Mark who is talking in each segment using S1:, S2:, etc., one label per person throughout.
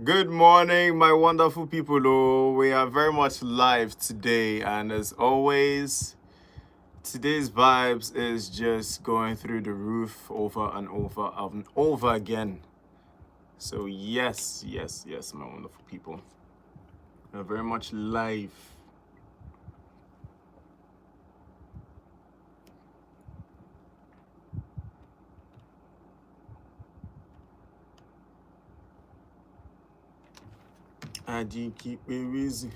S1: Good morning, my wonderful people. Oh, we are very much live today, and as always, today's vibes is just going through the roof over and over and over again. So yes, my wonderful people, we are very much live. And you keep me busy.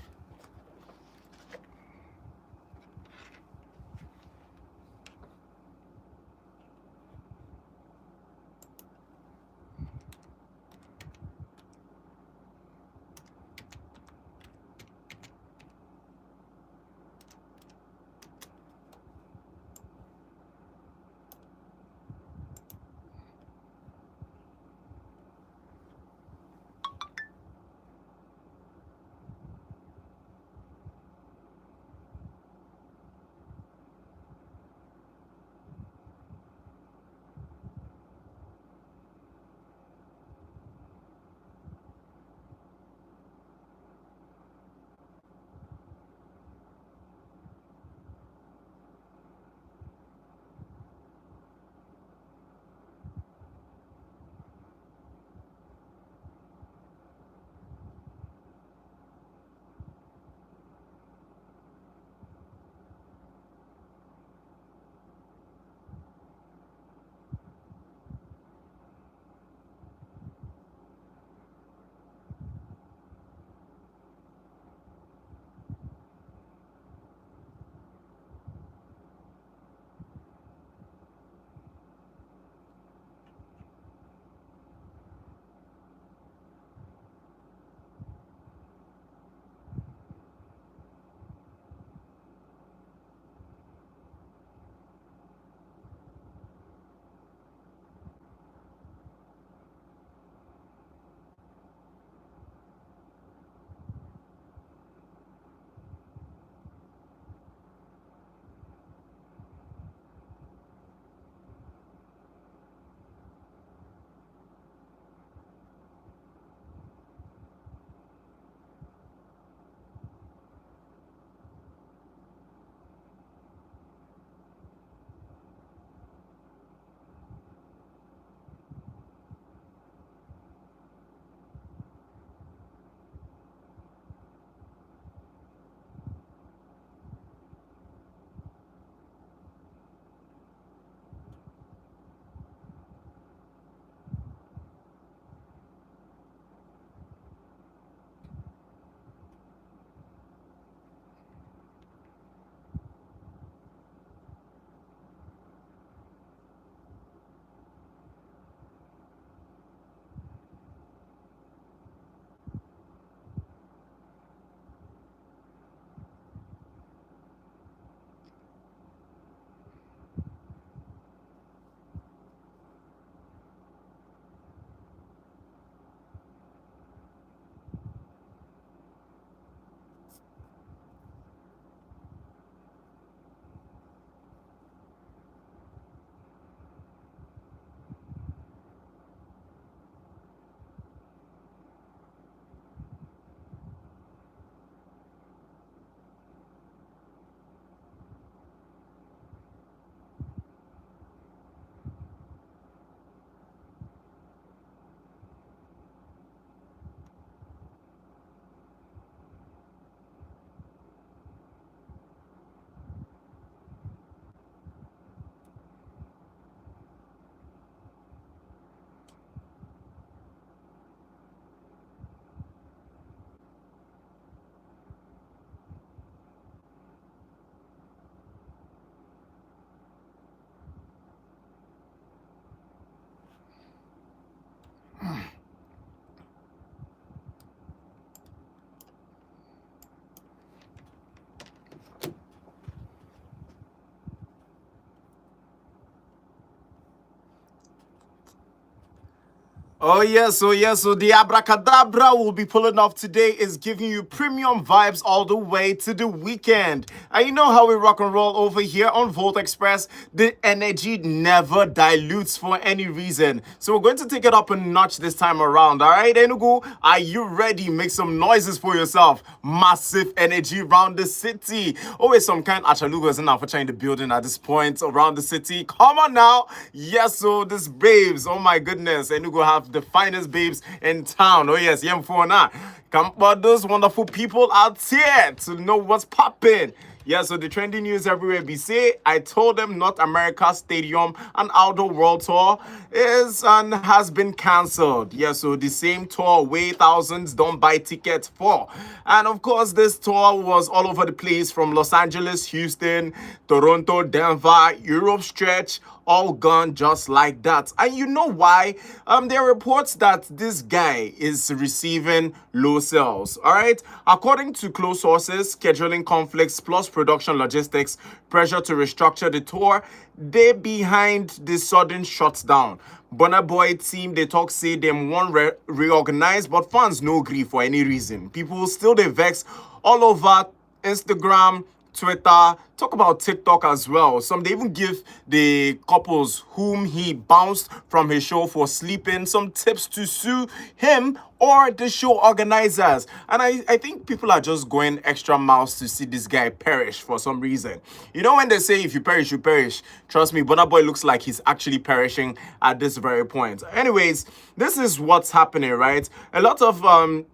S1: Oh yes, so the abracadabra we'll be pulling off today is giving you premium vibes all the way to the weekend. And you know how we rock and roll over here on Volt Express. The energy never dilutes for any reason. So we're going to take it up a notch this time around. All right, Enugu, are you ready? Make some noises for yourself. Massive energy around the city. Always some kind of achalugas in Afacha in the building at this point around the city. Come on now. Yes, so this babes, oh my goodness, Enugu have the finest babes in town. Oh yes, Yemfona. Come on, those wonderful people out here to know what's popping. Yeah, so the trending news everywhere be say, I told them North America Stadium and Outdoor World Tour is and has been cancelled. Yeah, so the same tour way thousands don't buy tickets for. And of course, this tour was all over the place from Los Angeles, Houston, Toronto, Denver, Europe stretch, all gone just like that. And you know why? There are reports that this guy is receiving low sales. All right. According to close sources, scheduling conflicts plus production logistics, pressure to restructure the tour, they behind the sudden shutdown. Burna Boy team, they talk say them won't reorganize, but fans no agree for any reason. People still they vex all over Instagram, Twitter, talk about TikTok as well. Some they even give the couples whom he bounced from his show for sleeping some tips to sue him or the show organizers. And I think people are just going extra miles to see this guy perish for some reason. You know when they say if you perish, you perish. Trust me, Burna Boy looks like he's actually perishing at this very point. Anyways, this is what's happening, right? A lot of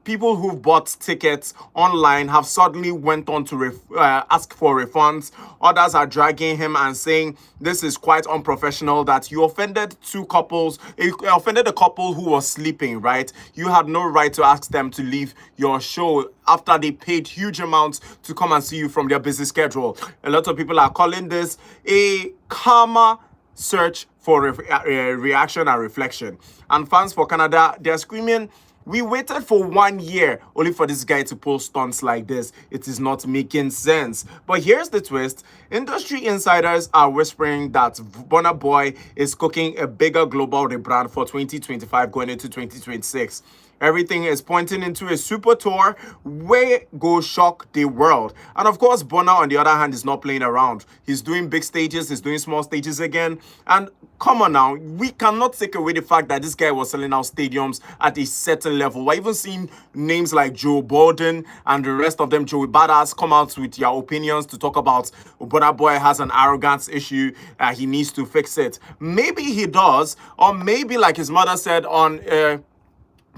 S1: people who've bought tickets online have suddenly went on to ask for refunds. Others are dragging him and saying this is quite unprofessional, that you offended two couples, you offended a couple who was sleeping, right? You had no right to ask them to leave your show after they paid huge amounts to come and see you from their busy schedule. A lot of people are calling this a karma search for reaction and reflection. And fans for Canada, they're screaming, we waited for 1 year only for this guy to pull stunts like this. It is not making sense. But here's the twist. Industry insiders are whispering that Burna Boy is cooking a bigger global rebrand for 2025 going into 2026. Everything is pointing into a super tour where go shock the world. And of course, Burna, on the other hand, is not playing around. He's doing big stages, he's doing small stages again. And come on now, we cannot take away the fact that this guy was selling out stadiums at a certain level. We're even seeing names like Joe Biden and the rest of them, Joey Badass, come out with their opinions to talk about Burna Boy has an arrogance issue, he needs to fix it. Maybe he does, or maybe like his mother said on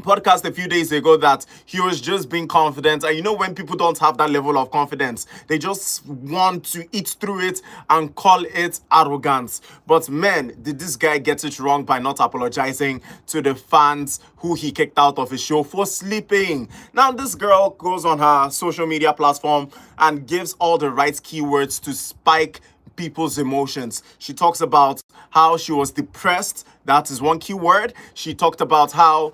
S1: podcast a few days ago that he was just being confident. And you know when people don't have that level of confidence, they just want to eat through it and call it arrogance. But man, did this guy get it wrong by not apologizing to the fans who he kicked out of his show for sleeping. Now this girl goes on her social media platform and gives all the right keywords to spike people's emotions. She talks about how she was depressed. That is one key word. She talked about how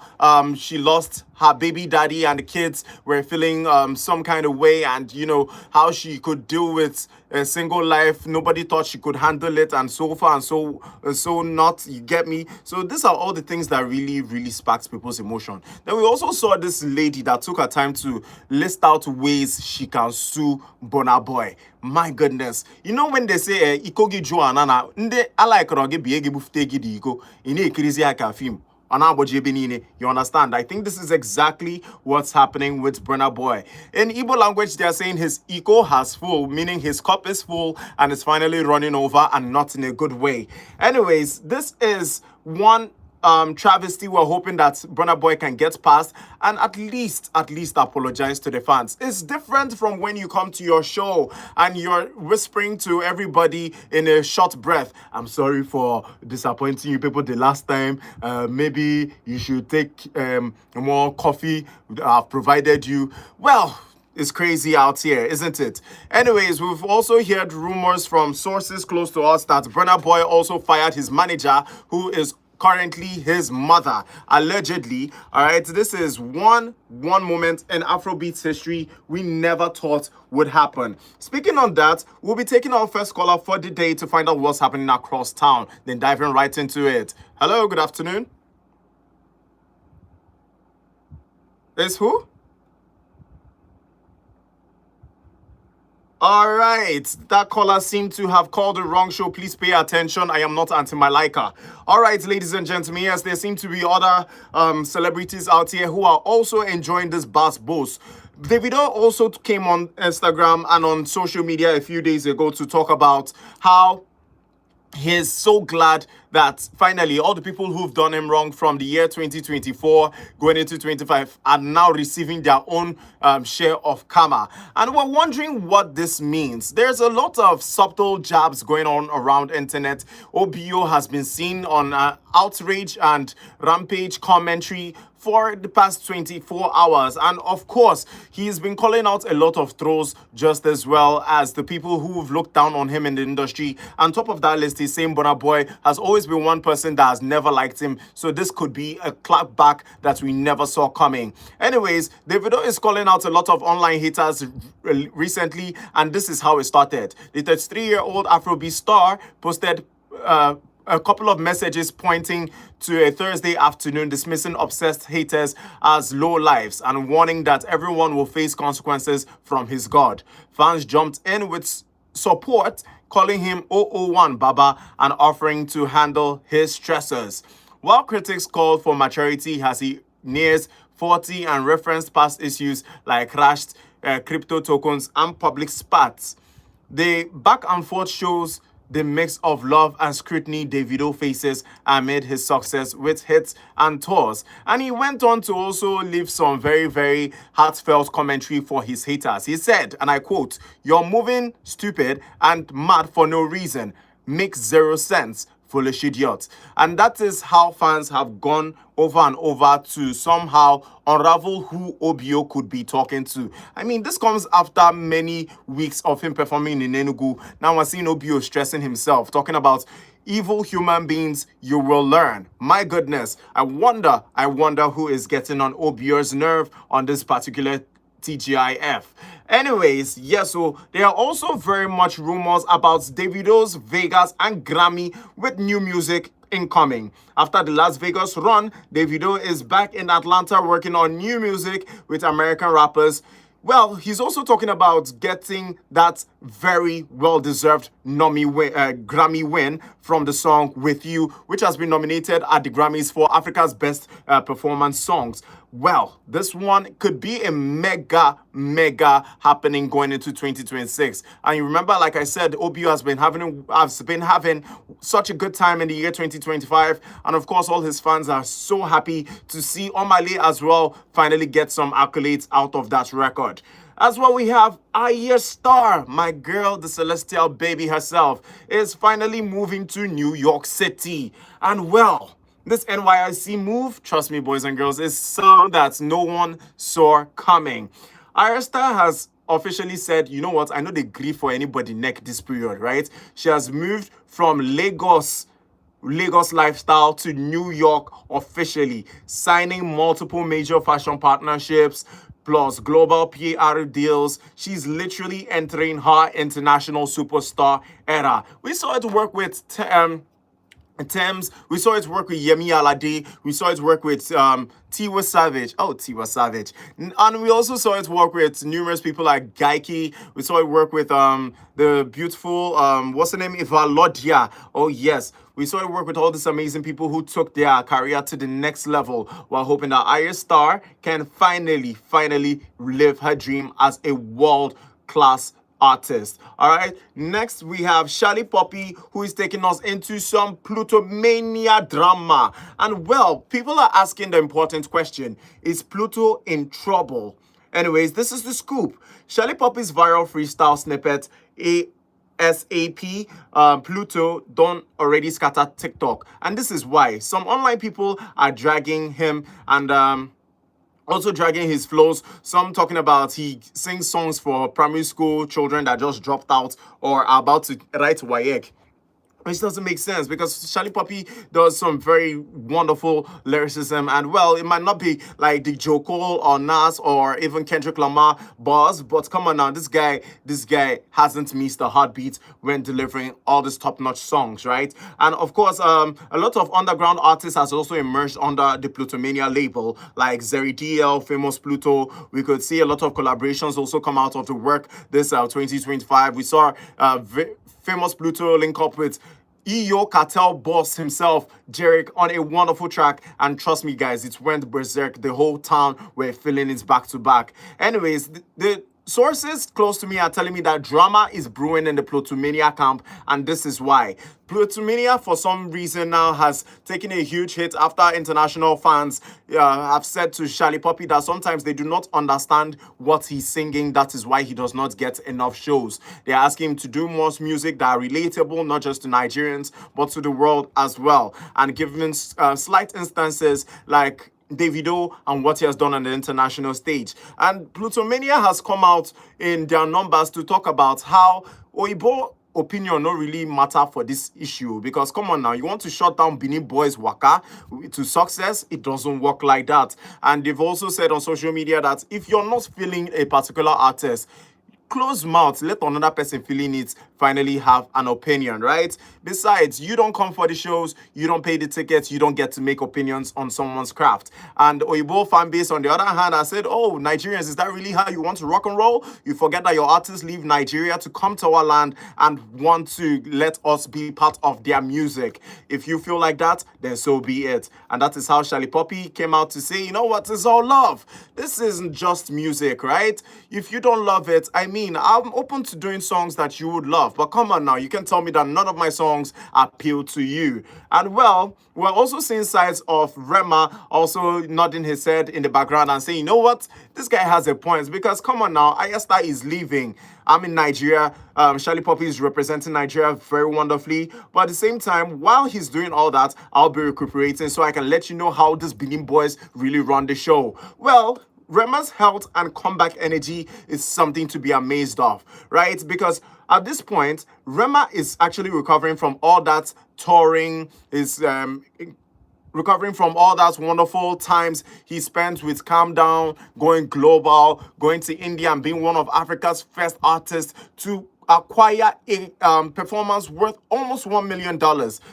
S1: she lost her baby daddy and the kids were feeling some kind of way, and you know how she could deal with a single life. Nobody thought she could handle it, and so far and so not. You get me? So these are all the things that really sparks people's emotion. Then we also saw this lady that took her time to list out ways she can sue Burna Boy. My goodness. You know when they say ikogi juanana nde alaikroge biegi buftegi di iko ine ikirizi aka film. You understand? I think this is exactly what's happening with Burna Boy. In Igbo language, they are saying his ego has full, meaning his cup is full and it's finally running over, and not in a good way. Anyways, this is one travesty we're hoping that Burna Boy can get past and at least apologize to the fans. It's different from when you come to your show and you're whispering to everybody in a short breath, I'm sorry for disappointing you people the last time. Maybe you should take more coffee I've provided you. Well, it's crazy out here, isn't it? Anyways, we've also heard rumors from sources close to us that Burna Boy also fired his manager, who is currently his mother, allegedly. All right, this is one moment in Afrobeats history we never thought would happen. Speaking on that, we'll be taking our first caller for the day to find out what's happening across town, then diving right into it. Hello, good afternoon. Is who? All right, that caller seemed to have called the wrong show. Please pay attention. I am not anti-Malika. All right, ladies and gentlemen, yes, there seem to be other celebrities out here who are also enjoying this bass boost. Davido also came on Instagram and on social media a few days ago to talk about how he's so glad that finally all the people who've done him wrong from the year 2024 going into 25 are now receiving their own share of karma. And we're wondering what this means. There's a lot of subtle jabs going on around internet. OBO has been seen on outrage and rampage commentary for the past 24 hours. And of course, he's been calling out a lot of trolls just as well as the people who've looked down on him in the industry. On top of that list, he's saying Burna Boy has always been one person that has never liked him. So this could be a clapback that we never saw coming. Anyways, Davido is calling out a lot of online haters recently, and this is how it started. The 33-year-old Afrobeat star posted a couple of messages pointing to a Thursday afternoon dismissing obsessed haters as low lives and warning that everyone will face consequences from his God. Fans jumped in with support, calling him 001 Baba and offering to handle his stressors. While critics called for maturity as he nears 40 and referenced past issues like crashed crypto tokens and public spats. The back and forth shows the mix of love and scrutiny Davido faces amid his success with hits and tours. And he went on to also leave some very, very heartfelt commentary for his haters. He said, and I quote, "You're moving stupid and mad for no reason. Makes zero sense. Foolish idiot." And that is how fans have gone over and over to somehow unravel who OBO could be talking to. I mean, this comes after many weeks of him performing in Enugu. Now we're seeing OBO stressing himself, talking about evil human beings, you will learn. My goodness, I wonder who is getting on OBO's nerve on this particular TGIF. Anyways, yes, so there are also very much rumors about Davido's Vegas and Grammy with new music incoming. After the Las Vegas run, Davido is back in Atlanta working on new music with American rappers. Well, he's also talking about getting that very well-deserved Grammy win from the song With You, which has been nominated at the Grammys for Africa's Best Performance Songs. Well, this one could be a mega happening going into 2026. And you remember, like I said, OBO has been having such a good time in the year 2025. And of course, all his fans are so happy to see Omale as well finally get some accolades out of that record. As well, we have Ayers Starr, my girl, the celestial baby herself, is finally moving to New York City. And well, this NYC move, trust me, boys and girls, is something that no one saw coming. Ayers Starr has officially said, you know what, I know they grieve for anybody neck this period, right? She has moved from Lagos lifestyle to New York officially, signing multiple major fashion partnerships, plus global PR deals. She's literally entering her international superstar era. We saw it work with Thames, we saw it work with Yemi Alade, we saw it work with Tiwa Savage, and we also saw it work with numerous people like Gaiki. We saw it work with the beautiful, what's her name, Eva Lodia. Oh yes, we saw it work with all these amazing people who took their career to the next level while hoping that Ayers Starr can finally live her dream as a world-class artist. All right, next we have Charlie Poppy, who is taking us into some Plutomania drama. And well, people are asking the important question, is Pluto in trouble? Anyways, this is the scoop. Charlie Poppy's viral freestyle snippet, ASAP, Pluto, don't already scatter TikTok. And this is why some online people are dragging him and also dragging his flows. Some talking about he sings songs for primary school children that just dropped out or are about to write WAEC. which doesn't make sense because Charlie Poppy does some very wonderful lyricism, and well, it might not be like the J. Cole or Nas or even Kendrick Lamar bars, but come on now, this guy hasn't missed a heartbeat when delivering all these top-notch songs, right? And of course, a lot of underground artists has also emerged under the Plutomania label, like Zeri DL, Famous Pluto. We could see a lot of collaborations also come out of the work this 2025. We saw Famous Pluto link up with EO Cartel boss himself, Jerick, on a wonderful track. And trust me, guys, it went berserk. The whole town were feeling it back to back. Anyways, the sources close to me are telling me that drama is brewing in the Plutomania camp, and this is why. Plutomania, for some reason now, has taken a huge hit after international fans have said to Charlie Poppy that sometimes they do not understand what he's singing. That is why he does not get enough shows. They're asking him to do more music that are relatable, not just to Nigerians, but to the world as well. And given slight instances like Davido and what he has done on the international stage. And Plutomania has come out in their numbers to talk about how Oibo opinion not really matter for this issue, because come on now, you want to shut down Benin Boys waka to success? It doesn't work like that. And they've also said on social media that if you're not feeling a particular artist, close mouth, let another person feeling it finally have an opinion, right? Besides, you don't come for the shows, you don't pay the tickets, you don't get to make opinions on someone's craft. And Oyibo fan base, on the other hand, I said, oh, Nigerians, is that really how you want to rock and roll? You forget that your artists leave Nigeria to come to our land and want to let us be part of their music. If you feel like that, then so be it. And that is how Charlie Poppy came out to say, you know what, it's all love. This isn't just music, right? If you don't love it, I mean, I'm open to doing songs that you would love, but come on now, you can tell me that none of my songs appeal to you. And well, we're also seeing sides of Rema also nodding his head in the background and saying, you know what, this guy has a point, because come on now, Ayesta is leaving. I'm in Nigeria. Charlie Poppy is representing Nigeria very wonderfully. But at the same time, while he's doing all that, I'll be recuperating so I can let you know how these Benin boys really run the show. Well, Rema's health and comeback energy is something to be amazed of, right? Because at this point, Rema is actually recovering from all that touring, is recovering from all that wonderful times he spent with Calm Down, going global, going to India and being one of Africa's first artists to acquire a performance worth almost $1 million.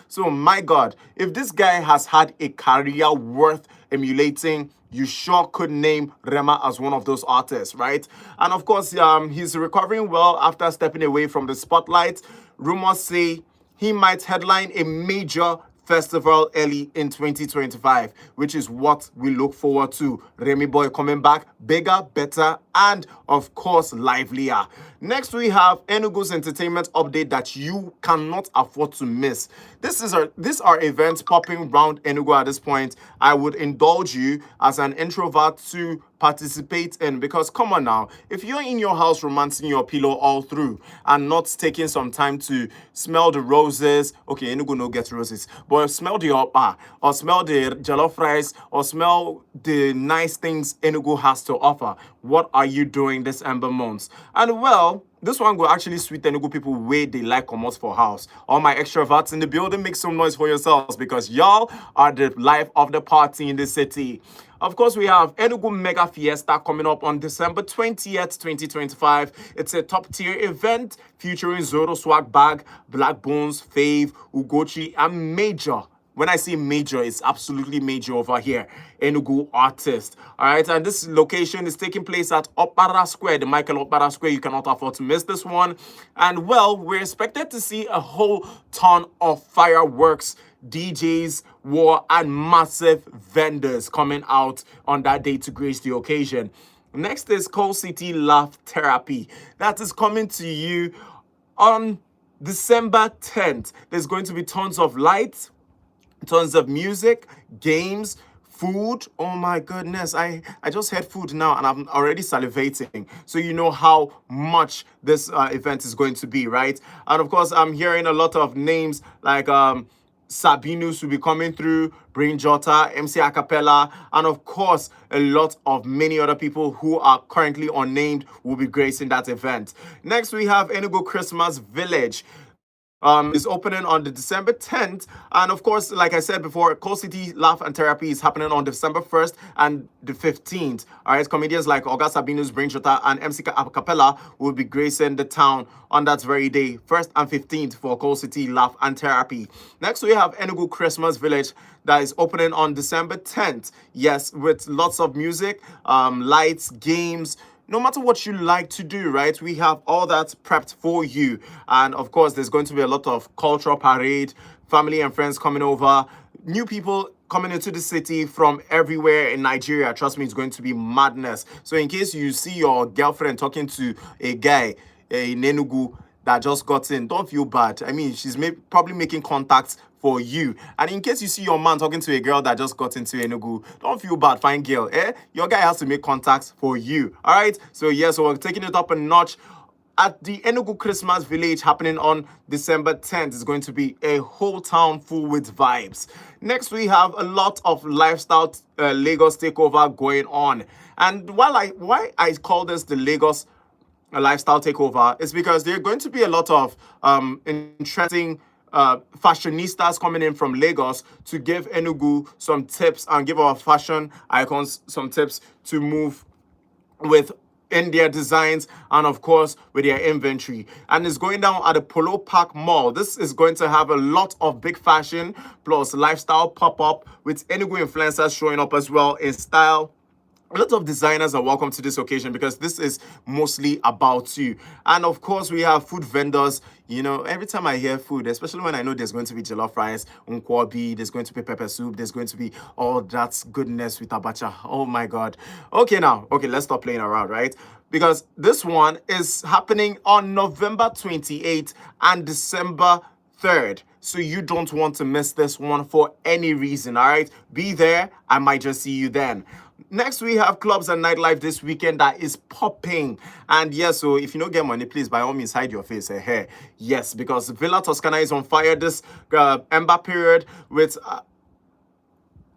S1: So my God, if this guy has had a career worth emulating, you sure could name Rema as one of those artists, right? And of course, he's recovering well after stepping away from the spotlight. Rumors say he might headline a major festival early in 2025, which is what we look forward to. Remy Boy coming back bigger, better, and of course livelier. Next, we have Enugu's entertainment update that you cannot afford to miss. These are events popping around Enugu at this point. I would indulge you as an introvert to participate in, because come on now, if you're in your house romancing your pillow all through and not taking some time to smell the roses, okay, Enugu no get roses, but smell the oppa, or smell the jollof rice, or smell the nice things Enugu has to offer, what are you doing this Ember months? And well, this one will actually sweet Enugu people way they like commerce for house. All my extroverts in the building, make some noise for yourselves, because y'all are the life of the party in the city. Of course, we have Enugu Mega Fiesta coming up on December 20th, 2025. It's a top-tier event featuring Zoro Swag Bag, Black Bones, Fave, Ugochi, and Major. When I say major, it's absolutely major over here. Enugu artist. All right, and this location is taking place at Opera Square, the Michael Opera Square. You cannot afford to miss this one. And well, we're expected to see a whole ton of fireworks, DJs, war, and massive vendors coming out on that day to grace the occasion. Next is Coal City Laugh Therapy. That is coming to you on December 10th. There's going to be tons of lights, tons of music, games, food. Oh my goodness, I just had food now and I'm already salivating. So you know how much this event is going to be, right? And of course, I'm hearing a lot of names like Sabinus will be coming through, Brain Jota, MC Acapella, and of course, a lot of many other people who are currently unnamed will be gracing that event. Next, we have Enugu Christmas Village. is opening on the December 10th. And of course, like I said before, Coal City Laugh and Therapy is happening on December 1st and the 15th. All right, comedians like Oga Sabinus, Brain Shota, and MC Acapella will be gracing the town on that very day, 1st and 15th, for Coal City Laugh and Therapy. Next, we have Enugu Christmas Village that is opening on December 10th. Yes, with lots of music, lights, games, no matter what you like to do, right? We have all that prepped for you. And of course, there's going to be a lot of cultural parade, family and friends coming over, new people coming into the city from everywhere in Nigeria. Trust me, it's going to be madness. So in case you see your girlfriend talking to a guy in Enugu that just got in, don't feel bad. I mean, she's probably making contacts for you. And in case you see your man talking to a girl that just got into Enugu, don't feel bad, fine girl. Your guy has to make contacts for you. All right? So yeah, so we're taking it up a notch. At the Enugu Christmas Village happening on December 10th is going to be a whole town full with vibes. Next, we have a lot of lifestyle Lagos takeover going on. And why I call this the Lagos lifestyle takeover is because there are going to be a lot of interesting fashionistas coming in from Lagos to give Enugu some tips and give our fashion icons some tips to move with in their designs and of course with their inventory. And it's going down at the Polo Park Mall. This is going to have a lot of big fashion plus lifestyle pop-up with Enugu influencers showing up as well in style. A lot of designers are welcome to this occasion because this is mostly about you. And of course, we have food vendors. You know, every time I hear food, especially when I know there's going to be jollof rice, nkwobi, there's going to be pepper soup, there's going to be all that goodness with abacha. Oh my God. Okay, let's stop playing around, right? Because this one is happening on November 28th and December 3rd. So you don't want to miss this one for any reason, all right? Be there. I might just see you then. Next, we have clubs and nightlife this weekend that is popping. And yes, so if you don't get money, please, by all means, hide your face. Yes, because Villa Toscana is on fire this Ember period with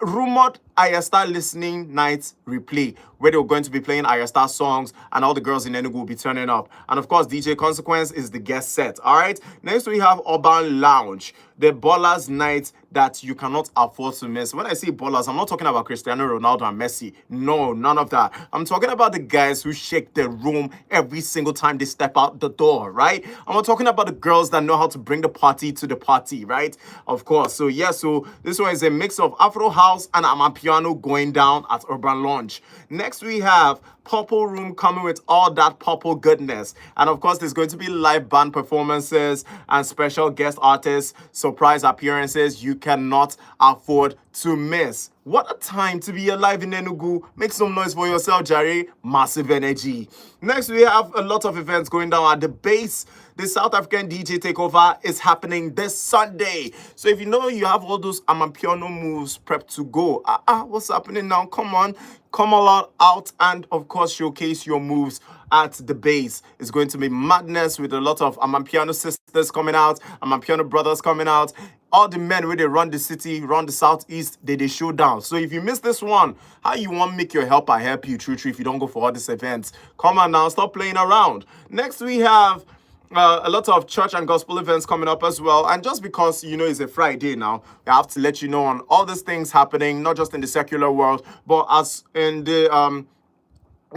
S1: rumored Ayastar listening night replay, where they're going to be playing Ayastar songs and all the girls in Enugu will be turning up. And of course, DJ Consequence is the guest set. All right. Next, we have Urban Lounge, the ballers night that you cannot afford to miss. When I say ballers, I'm not talking about Cristiano Ronaldo and Messi. No, none of that. I'm talking about the guys who shake the room every single time they step out the door, right? I'm talking about the girls that know how to bring the party to the party, right? Of course. So yeah, so this one is a mix of Afro House and Amapiano going down at Urban Lounge. Next, we have Purple Room coming with all that purple goodness. And of course, there's going to be live band performances and special guest artists, surprise appearances you cannot afford to miss. What a time to be alive in Enugu. Make some noise for yourself, Jerry. Massive energy. Next, we have a lot of events going down at the base. The South African DJ Takeover is happening this Sunday. So if you know you have all those Amapiano moves prepped to go, what's happening now? Come on. Come all out and, of course, showcase your moves at the base. It's going to be madness with a lot of Amapiano sisters coming out, Amapiano brothers coming out. All the men where they run the city, run the southeast, they show down. So if you miss this one, how you want make your helper help you, true, if you don't go for all these events? Come on now, stop playing around. Next, we have a lot of church and gospel events coming up as well. And just because, you know, it's a Friday now, I have to let you know on all these things happening, not just in the secular world, but as in the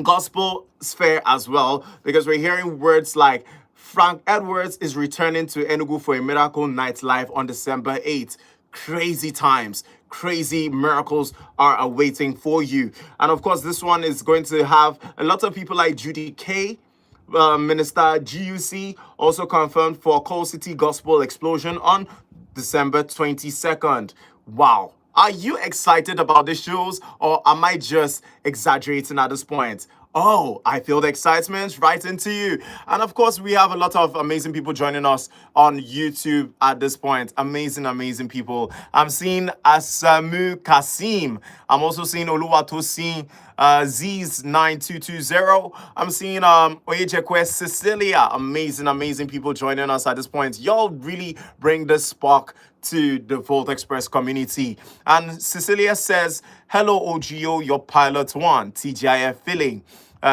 S1: gospel sphere as well, because we're hearing words like Frank Edwards is returning to Enugu for a miracle night live on December 8th. Crazy times, crazy miracles are awaiting for you. And of course, this one is going to have a lot of people like Judy K, Minister GUC, also confirmed for Coal City Gospel Explosion on December 22nd. Wow. Are you excited about the shows, or am I just exaggerating at this point? Oh, I feel the excitement right into you. And of course, we have a lot of amazing people joining us on YouTube at this point. Amazing, amazing people. I'm seeing Asamu Kasim. I'm also seeing Oluwatosin Z's9220. I'm seeing Oyejekwe Cecilia. Amazing, amazing people joining us at this point. Y'all really bring the spark to the Volt Express community. And Cecilia says, hello, OGO, your pilot one, TGIF feeling.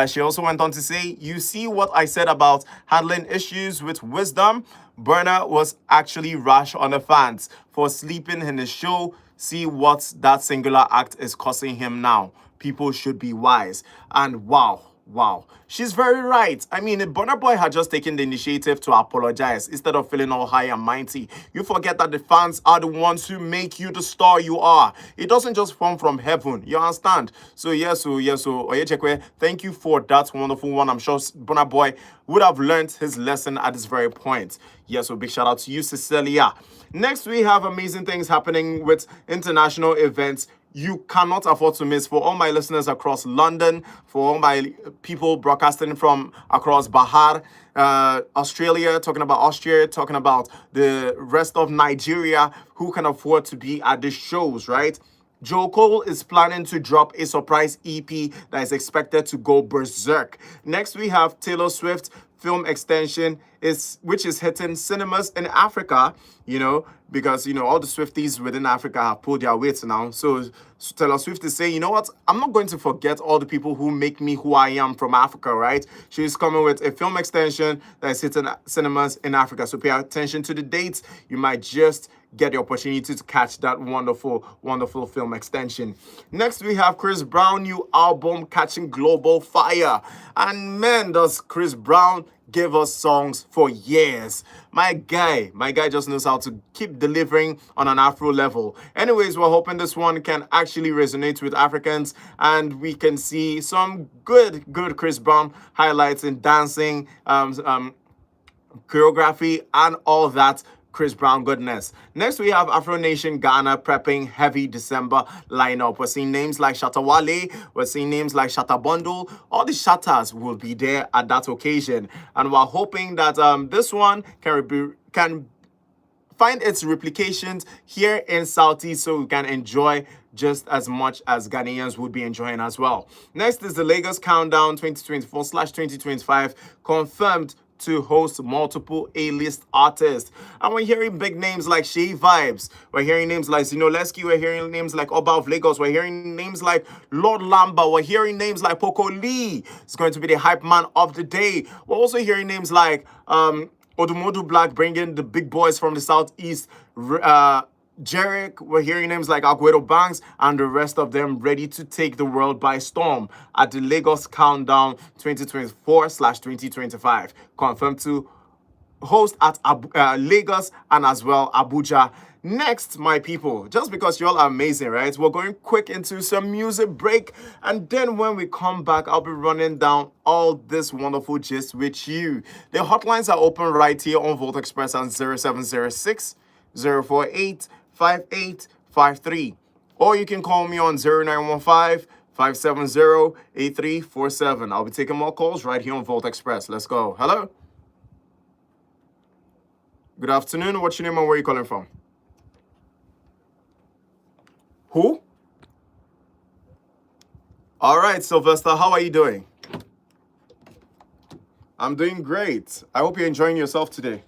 S1: She also went on to say, "You see what I said about handling issues with wisdom? Burner was actually rash on the fans for sleeping in his show. See what that singular act is costing him now. People should be wise." And wow. Wow, she's very right. I mean, if Burna Boy had just taken the initiative to apologize instead of feeling all high and mighty, you forget that the fans are the ones who make you the star you are. It doesn't just fall from heaven. You understand? So Oyechekwe, thank you for that wonderful one. I'm sure Burna Boy would have learned his lesson at this very point. Yes, so big shout out to you, Cecilia. Next, we have amazing things happening with international events you cannot afford to miss. For all my listeners across London, for all my people broadcasting from across Bahar, Australia, talking about Austria, talking about the rest of Nigeria who can afford to be at the shows, right? Joe Cole is planning to drop a surprise EP that is expected to go berserk. Next, we have Taylor Swift film extension which is hitting cinemas in Africa, because all the Swifties within Africa have pulled their weight now. So Taylor Swift is saying, you know what, I'm not going to forget all the people who make me who I am from Africa, right? She's coming with a film extension that is hitting cinemas in Africa. So pay attention to the dates. You might just get the opportunity to catch that wonderful, wonderful film extension. Next, we have Chris Brown new album catching global fire. And man, does Chris Brown give us songs for years. My guy just knows how to keep delivering on an Afro level. Anyways, we're hoping this one can actually resonate with Africans and we can see some good Chris Brown highlights in dancing, choreography, and all that Chris Brown goodness. Next, we have Afro Nation Ghana prepping heavy December lineup. We're seeing names like Shatta Wale. We're seeing names like Shatta Bundle. All the Shattas will be there at that occasion. And we're hoping that this one can find its replications here in Southeast so we can enjoy just as much as Ghanaians would be enjoying as well. Next is the Lagos Countdown 2024/2025 confirmed to host multiple A-list artists. And we're hearing big names like Shay Vibes. We're hearing names like Zinolesky. We're hearing names like Oba of Lagos. We're hearing names like Lord Lamba. We're hearing names like Poco Lee. It's going to be the hype man of the day. We're also hearing names like Odumodu Black bringing the big boys from the Southeast. Jerick, we're hearing names like Aguero Banks and the rest of them ready to take the world by storm at the Lagos Countdown 2024/2025. Confirmed to host at Lagos and as well Abuja. Next, my people, just because y'all are amazing, right? We're going quick into some music break. And then when we come back, I'll be running down all this wonderful gist with you. The hotlines are open right here on Volt Express on 0706 048 5853. Or you can call me on 0915 570 8347. I'll be taking more calls right here on Volt Express. Let's go. Hello. Good afternoon. What's your name and where are you calling from? Who? All right, Sylvester, how are you doing? I'm doing great. I hope you're enjoying yourself today.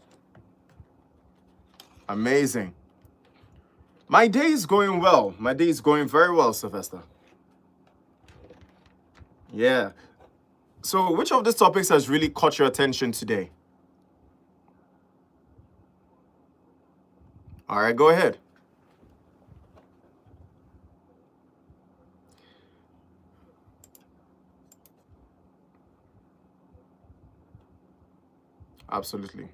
S1: Amazing. My day is going well. My day is going very well, Sylvester. Yeah. So which of these topics has really caught your attention today? All right, go ahead. Absolutely.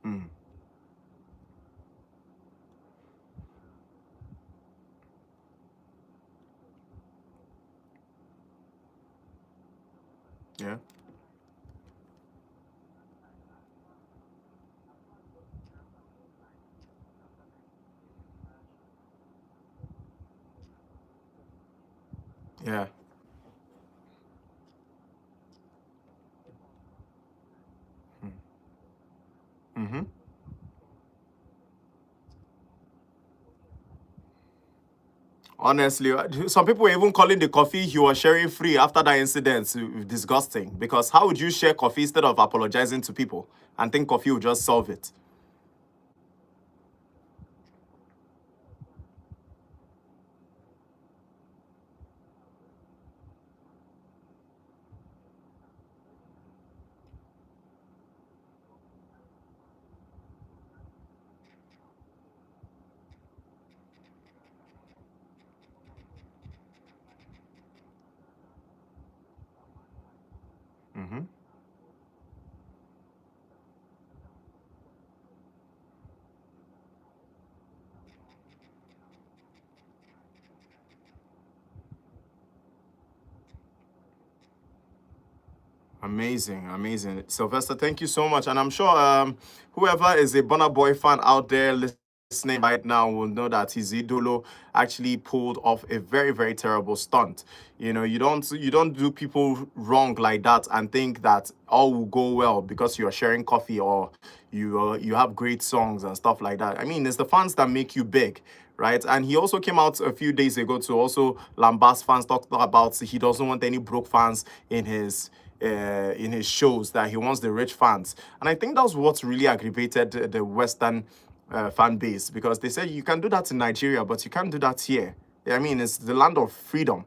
S1: Mm. Yeah. Yeah. Mm-hmm. Honestly, some people were even calling the coffee he was sharing free after that incident disgusting. Because how would you share coffee instead of apologizing to people and think coffee will just solve it? Hmm. Amazing, amazing. Sylvester, thank you so much. And I'm sure whoever is a Burna Boy fan out there listening right now will know that his idolo actually pulled off a very, very terrible stunt. You don't do people wrong like that and think that all will go well because you're sharing coffee or you have great songs and stuff like that. I mean, it's the fans that make you big, right? And he also came out a few days ago to also lambast fans, talked about he doesn't want any broke fans in his shows, that he wants the rich fans. And I think that's what really aggravated the Western fan base, because they said you can do that in Nigeria, but you can't do that here. I mean, it's the land of freedom,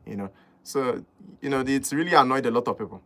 S1: you know. So, it's really annoyed a lot of people.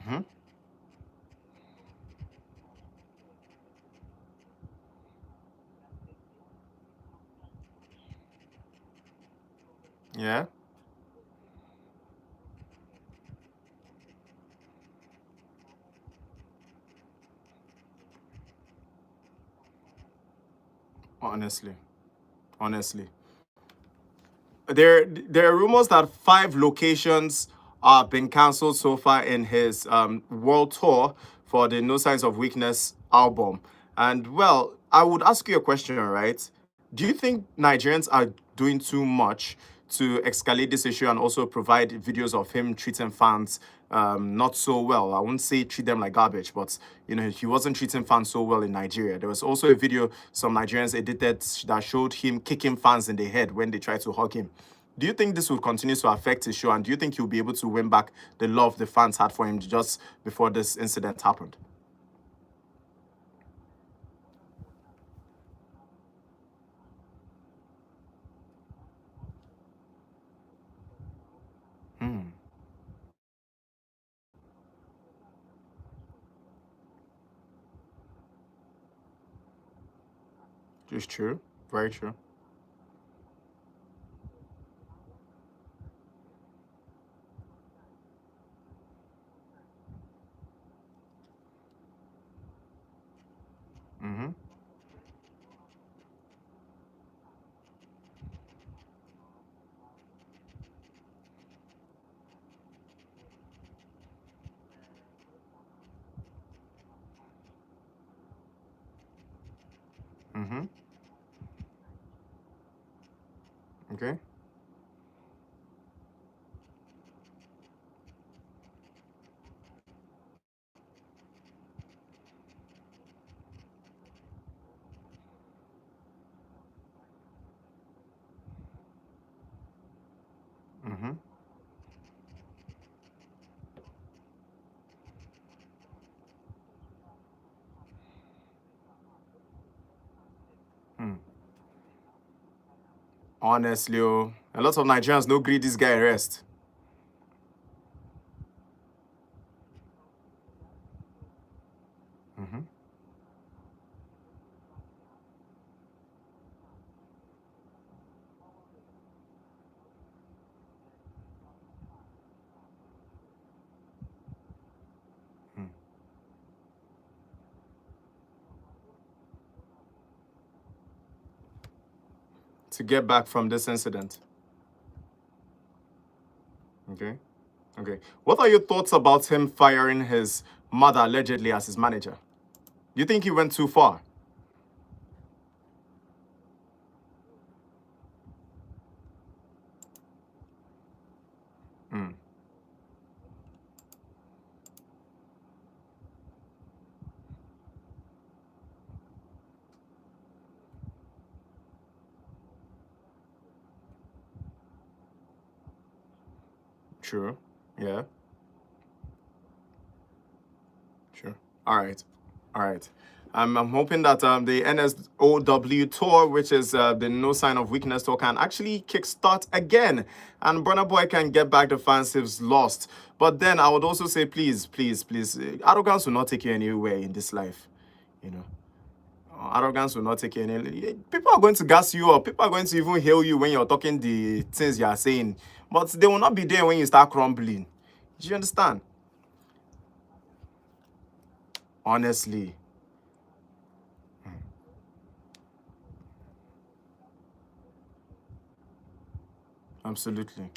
S1: Hmm. Yeah, honestly, honestly. There are rumors that 5 locations have been cancelled so far in his world tour for the No Signs of Weakness album. And well, I would ask you a question, right? Do you think Nigerians are doing too much to escalate this issue and also provide videos of him treating fans not so well? I wouldn't say treat them like garbage, but he wasn't treating fans so well in Nigeria. There was also a video some Nigerians edited that showed him kicking fans in the head when they tried to hug him. Do you think this will continue to affect his show, and do you think he'll be able to win back the love the fans had for him just before this incident happened? Hmm. It's true. Very true. Mm-hmm. Mm-hmm. Okay. Mm-hmm. Hmm. Honestly, oh, a lot of Nigerians no greet this guy rest. Mm-hmm. to get back from this incident? Okay. Okay. What are your thoughts about him firing his mother allegedly as his manager? Do you think he went too far? Mm, true. Yeah. Sure. All right. All right. I'm hoping that the NSOW tour, which is the No Sign of Weakness tour, can actually kickstart again, and Burna Boy can get back the fans he's lost. But then I would also say, please, please, please, arrogance will not take you anywhere in this life. You know, arrogance will not take you anywhere. People are going to gas you up. People are going to even hail you when you're talking the things you are saying, but they will not be there when you start crumbling. Do you understand? Honestly. Absolutely.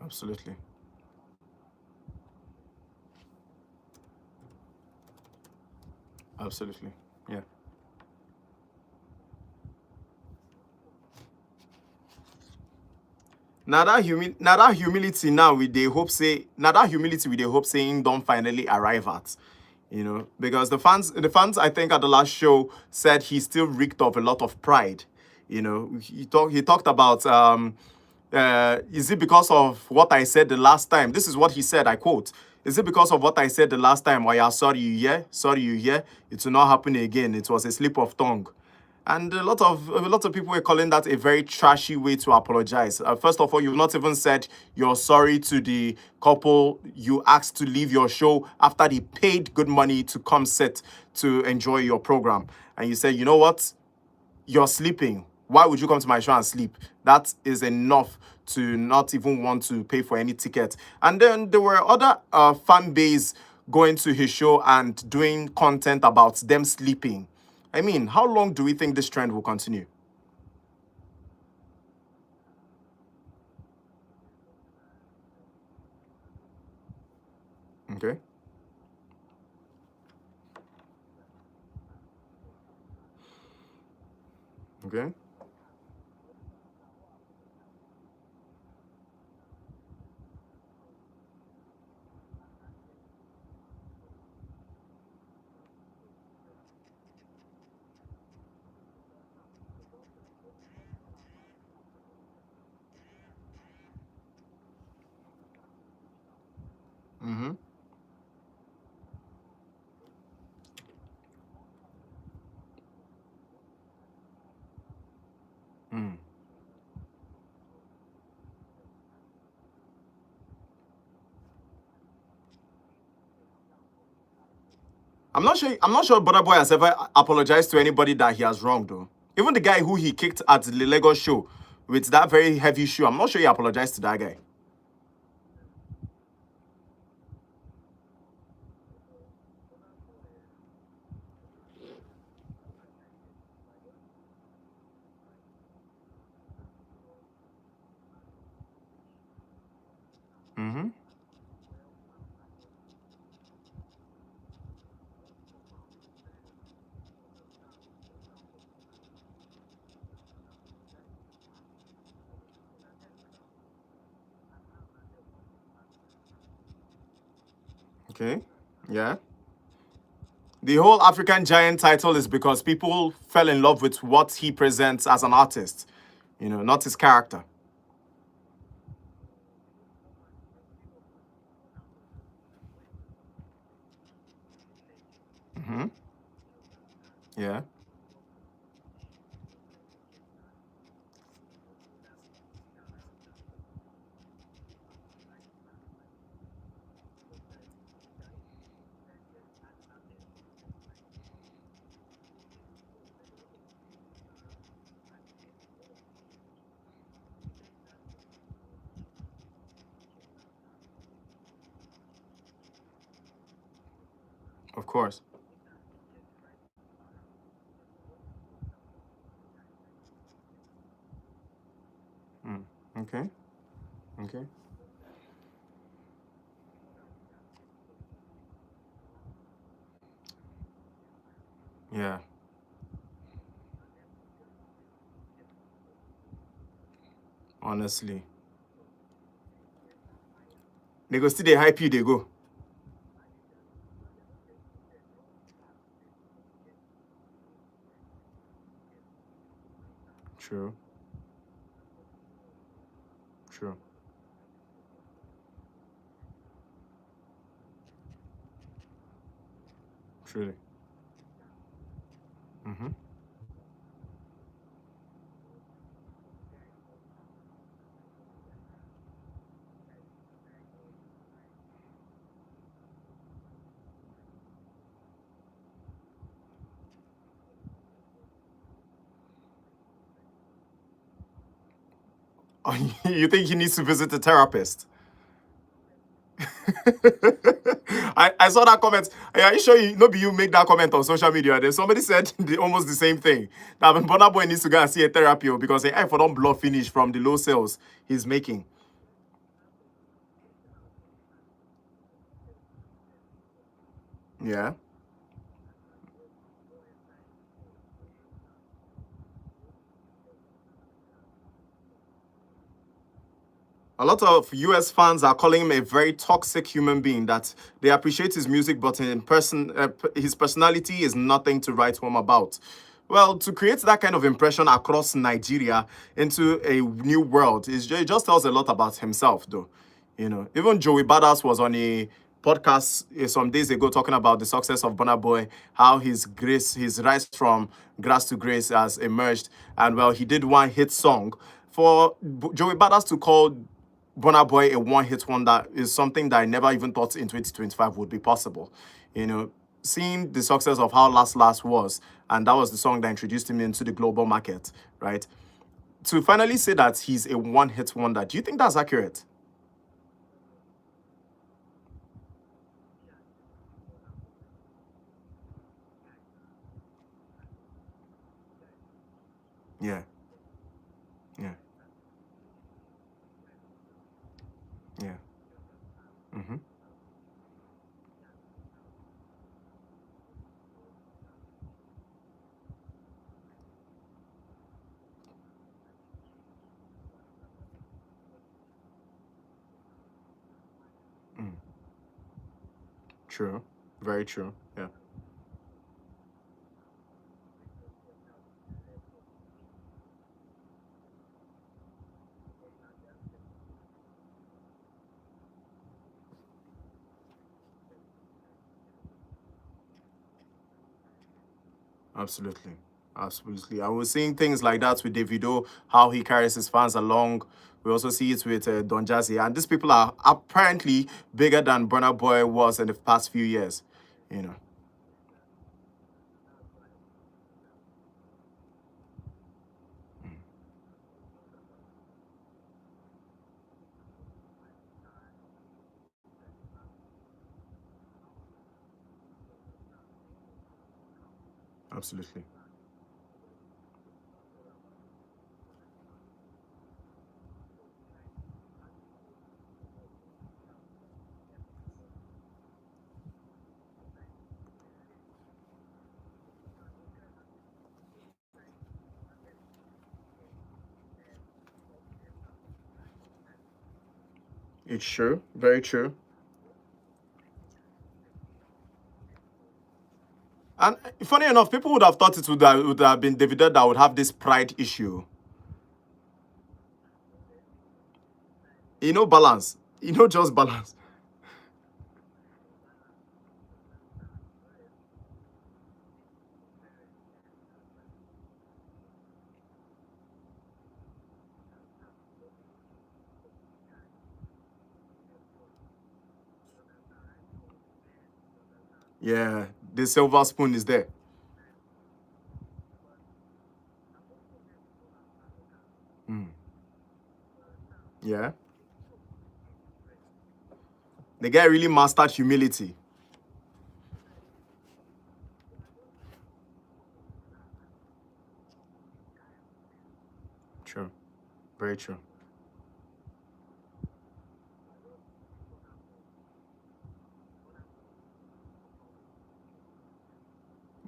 S1: Absolutely. Absolutely. Yeah. Now that humility now we they hope say now that humility we they hope saying don't finally arrive at. You know, because the fans I think at the last show said he still reeked of a lot of pride. You know, he talked about is it because of what I said the last time? This is what he said, I quote. Is it because of what I said the last time? Oh yeah, sorry you hear? Sorry you hear? It will not happen again. It was a slip of tongue. And a lot of people were calling that a very trashy way to apologize. First of all, you've not even said you're sorry to the couple you asked to leave your show after they paid good money to come sit to enjoy your program. And you said, you know what? You're sleeping. Why would you come to my show and sleep? That is enough to not even want to pay for any ticket. And then there were other fan base going to his show and doing content about them sleeping. I mean, how long do we think this trend will continue? Okay. Okay. Mm-hmm. Mm. I'm not sure Brother Boy has ever apologized to anybody that he has wronged though. Even the guy who he kicked at the Lagos show with that very heavy shoe, I'm not sure he apologized to that guy. Mm-hmm. Okay. Yeah. The whole African Giant title is because people fell in love with what he presents as an artist, not his character. Mm-hmm. Yeah. Of course. Mm. Okay. Okay. Yeah. Honestly. They go still they hype you, they go. True. True. Truly. Mm-hmm. You think he needs to visit a therapist? I saw that comment. Are you sure you maybe you make that comment on social media? Then somebody said almost the same thing. That Burna Boy needs to go and see a therapy because I for don't blood finish from the low sales he's making. Yeah. A lot of US fans are calling him a very toxic human being, that they appreciate his music, but in person, his personality is nothing to write home about. Well, to create that kind of impression across Nigeria into a new world, it just tells a lot about himself, though. Even Joey Badass was on a podcast some days ago talking about the success of Burna Boy, how his rise from grass to grace has emerged, and well, he did one hit song. For Joey Badass to call Burna Boy a one-hit wonder is something that I never even thought in 2025 would be possible. You know, Seeing the success of how Last Last was, and that was the song that introduced him into the global market, right? To finally say that he's a one-hit wonder, do you think that's accurate? Yeah, yeah, yeah. Mm-hmm. Mm. True. Very true. Yeah, absolutely. Absolutely. And we're seeing things like that with Davido, how he carries his fans along. We also see it with Don Jazzy. And these people are apparently bigger than Burna Boy was in the past few years. You know, absolutely. It's true. Very true. And funny enough, people would have thought it would have been Davido that would have this pride issue. Balance. Just balance. Yeah, the silver spoon is there. Mm. Yeah. The guy really mastered humility. Very true.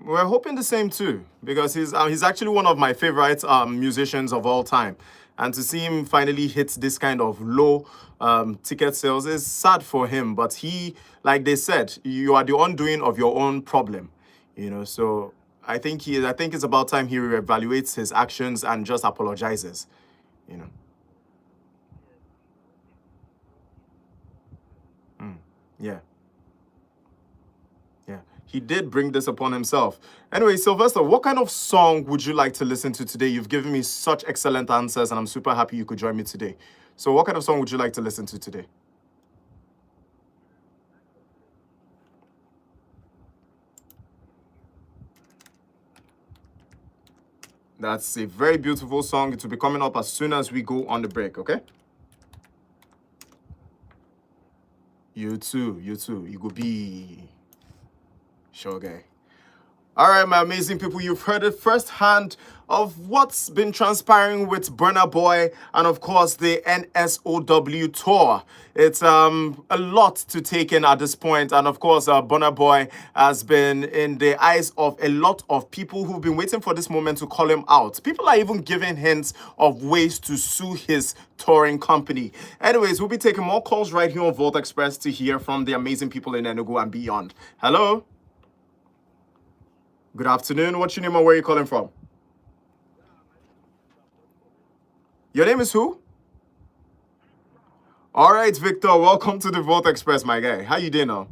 S1: We're hoping the same too, because he's actually one of my favorite musicians of all time, and to see him finally hit this kind of low ticket sales is sad for him. But he, like they said, you are the undoing of your own problem, you know. So I think it's about time he reevaluates his actions and just apologizes, you know. Yeah. Yeah, he did bring this upon himself. Anyway, Sylvester, what kind of song would you like to listen to today? You've given me such excellent answers, and I'm super happy you could join me today. So, what kind of song would you like to listen to today? That's a very beautiful song. It will be coming up as soon as we go on the break, okay? You too, you too. You go be sure guy. All right, my amazing people, you've heard it firsthand of what's been transpiring with Burna Boy and, of course, the NSOW tour. It's a lot to take in at this point, and of course, Burna Boy has been in the eyes of a lot of people who've been waiting for this moment to call him out. People are even giving hints of ways to sue his touring company. Anyways, we'll be taking more calls right here on Volt Express to hear from the amazing people in Enugu and beyond. Hello. Good afternoon. What's your name and where are you calling from? Your name is who? All right, Victor. Welcome to the Volt Express, my guy. How you doing now?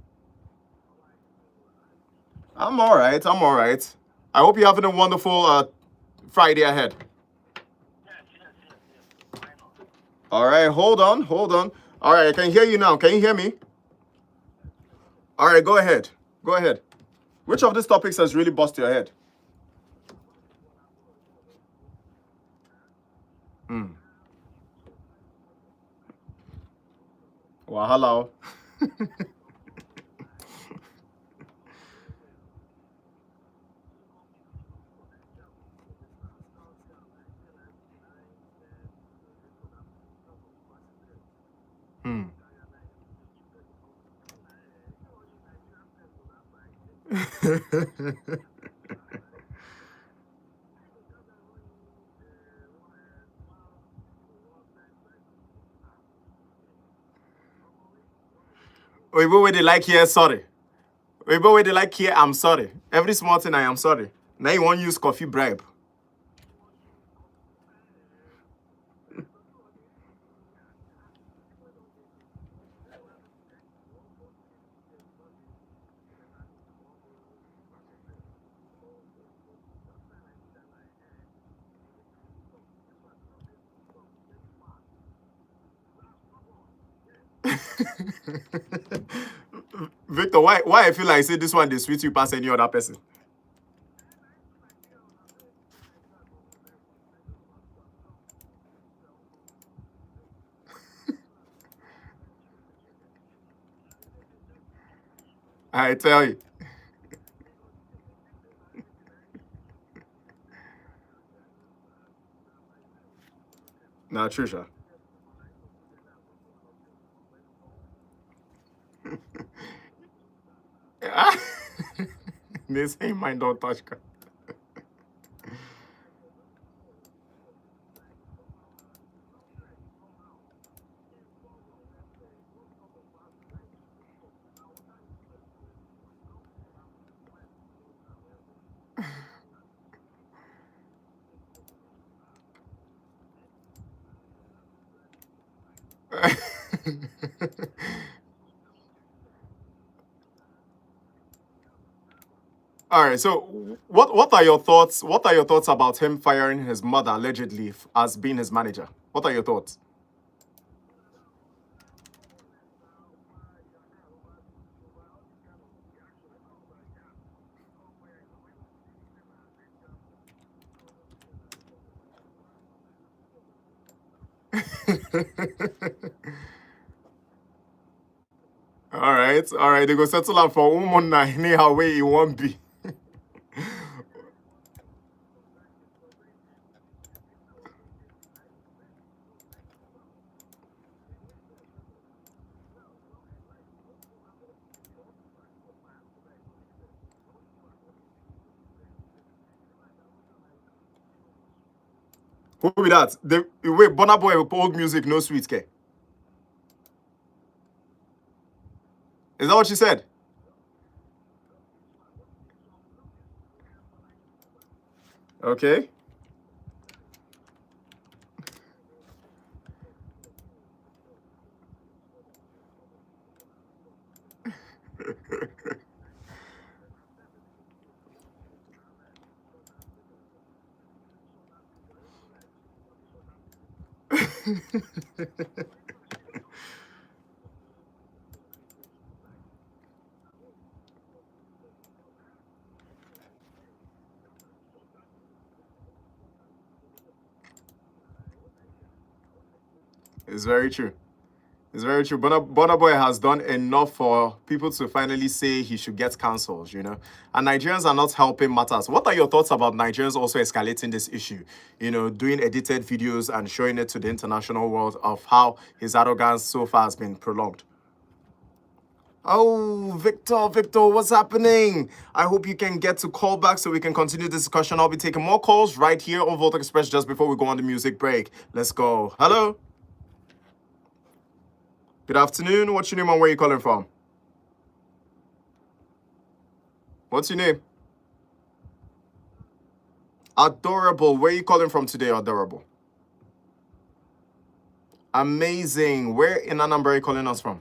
S1: I'm all right. I'm all right. I hope you're having a wonderful Friday ahead. All right. Hold on. Hold on. All right. I can hear you now. Can you hear me? All right. Go ahead. Go ahead. Which of these topics has really busted your head? Hmm. Well, hello. Hmm. Wait, wait, they like here, sorry. Wait, wait, they like here, I'm sorry. Every small thing I am sorry. Now you want to use coffee bribe. Victor, why I feel like say this one they sweet you past any other person? I tell you. Now, Trisha. This ain't mine, don't touch. All right. So, what are your thoughts? What are your thoughts about him firing his mother allegedly as being his manager? What are your thoughts? All right, all right. They go settle up for woman now. Anyhow, way it won't be. Who be that? Wait, Burna Boy old music, no sweet care. Is that what she said? Okay. It's very true. It's very true. Burna Boy has done enough for people to finally say he should get cancelled, you know. And Nigerians are not helping matters. What are your thoughts about Nigerians also escalating this issue? You know, doing edited videos and showing it to the international world of how his arrogance so far has been prolonged. Oh, Victor, what's happening? I hope you can get to call back so we can continue this discussion. I'll be taking more calls right here on Volt Express just before we go on the music break. Let's go. Hello. Good afternoon. What's your name and where are you calling from? What's your name? Adorable. Where are you calling from today, Adorable? Amazing. Where in Anambra are you calling us from?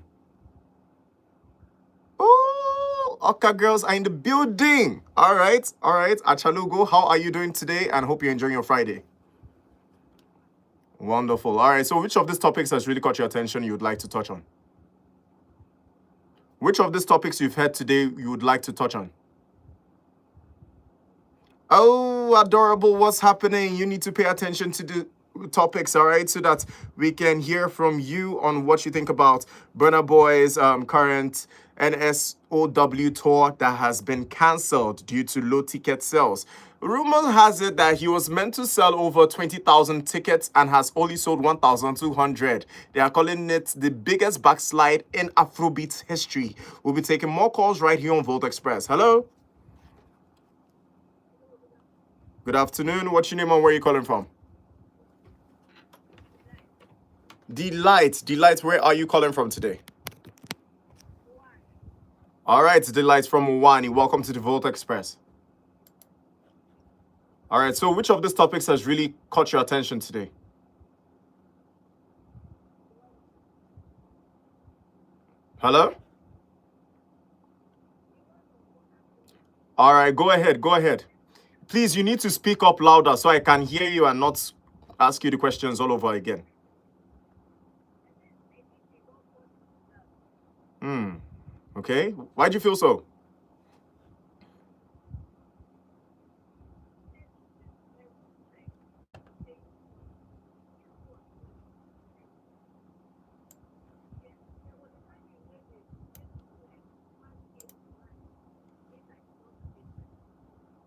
S1: Oh, Oka girls are in the building. All right. Achalugo, how are you doing today? And hope you're enjoying your Friday. Wonderful. All right. So which of these topics has really caught your attention you would like to touch on? Which of these topics you've heard today you would like to touch on? Oh, Adorable, what's happening? You need to pay attention to the topics, all right, so that we can hear from you on what you think about Burna Boy's current NSOW tour that has been cancelled due to low ticket sales. Rumor has it that he was meant to sell over 20,000 tickets and has only sold 1,200. They are calling it the biggest backslide in Afrobeat history. We'll be taking more calls right here on Volt Express. Hello. Good afternoon. What's your name and where are you calling from? Delight, where are you calling from today? All right, Delight from Uwani. Welcome to the Volt Express. All right, so which of these topics has really caught your attention today? Hello? All right, go ahead. Please, you need to speak up louder so I can hear you and not ask you the questions all over again. Okay. Why'd you feel so?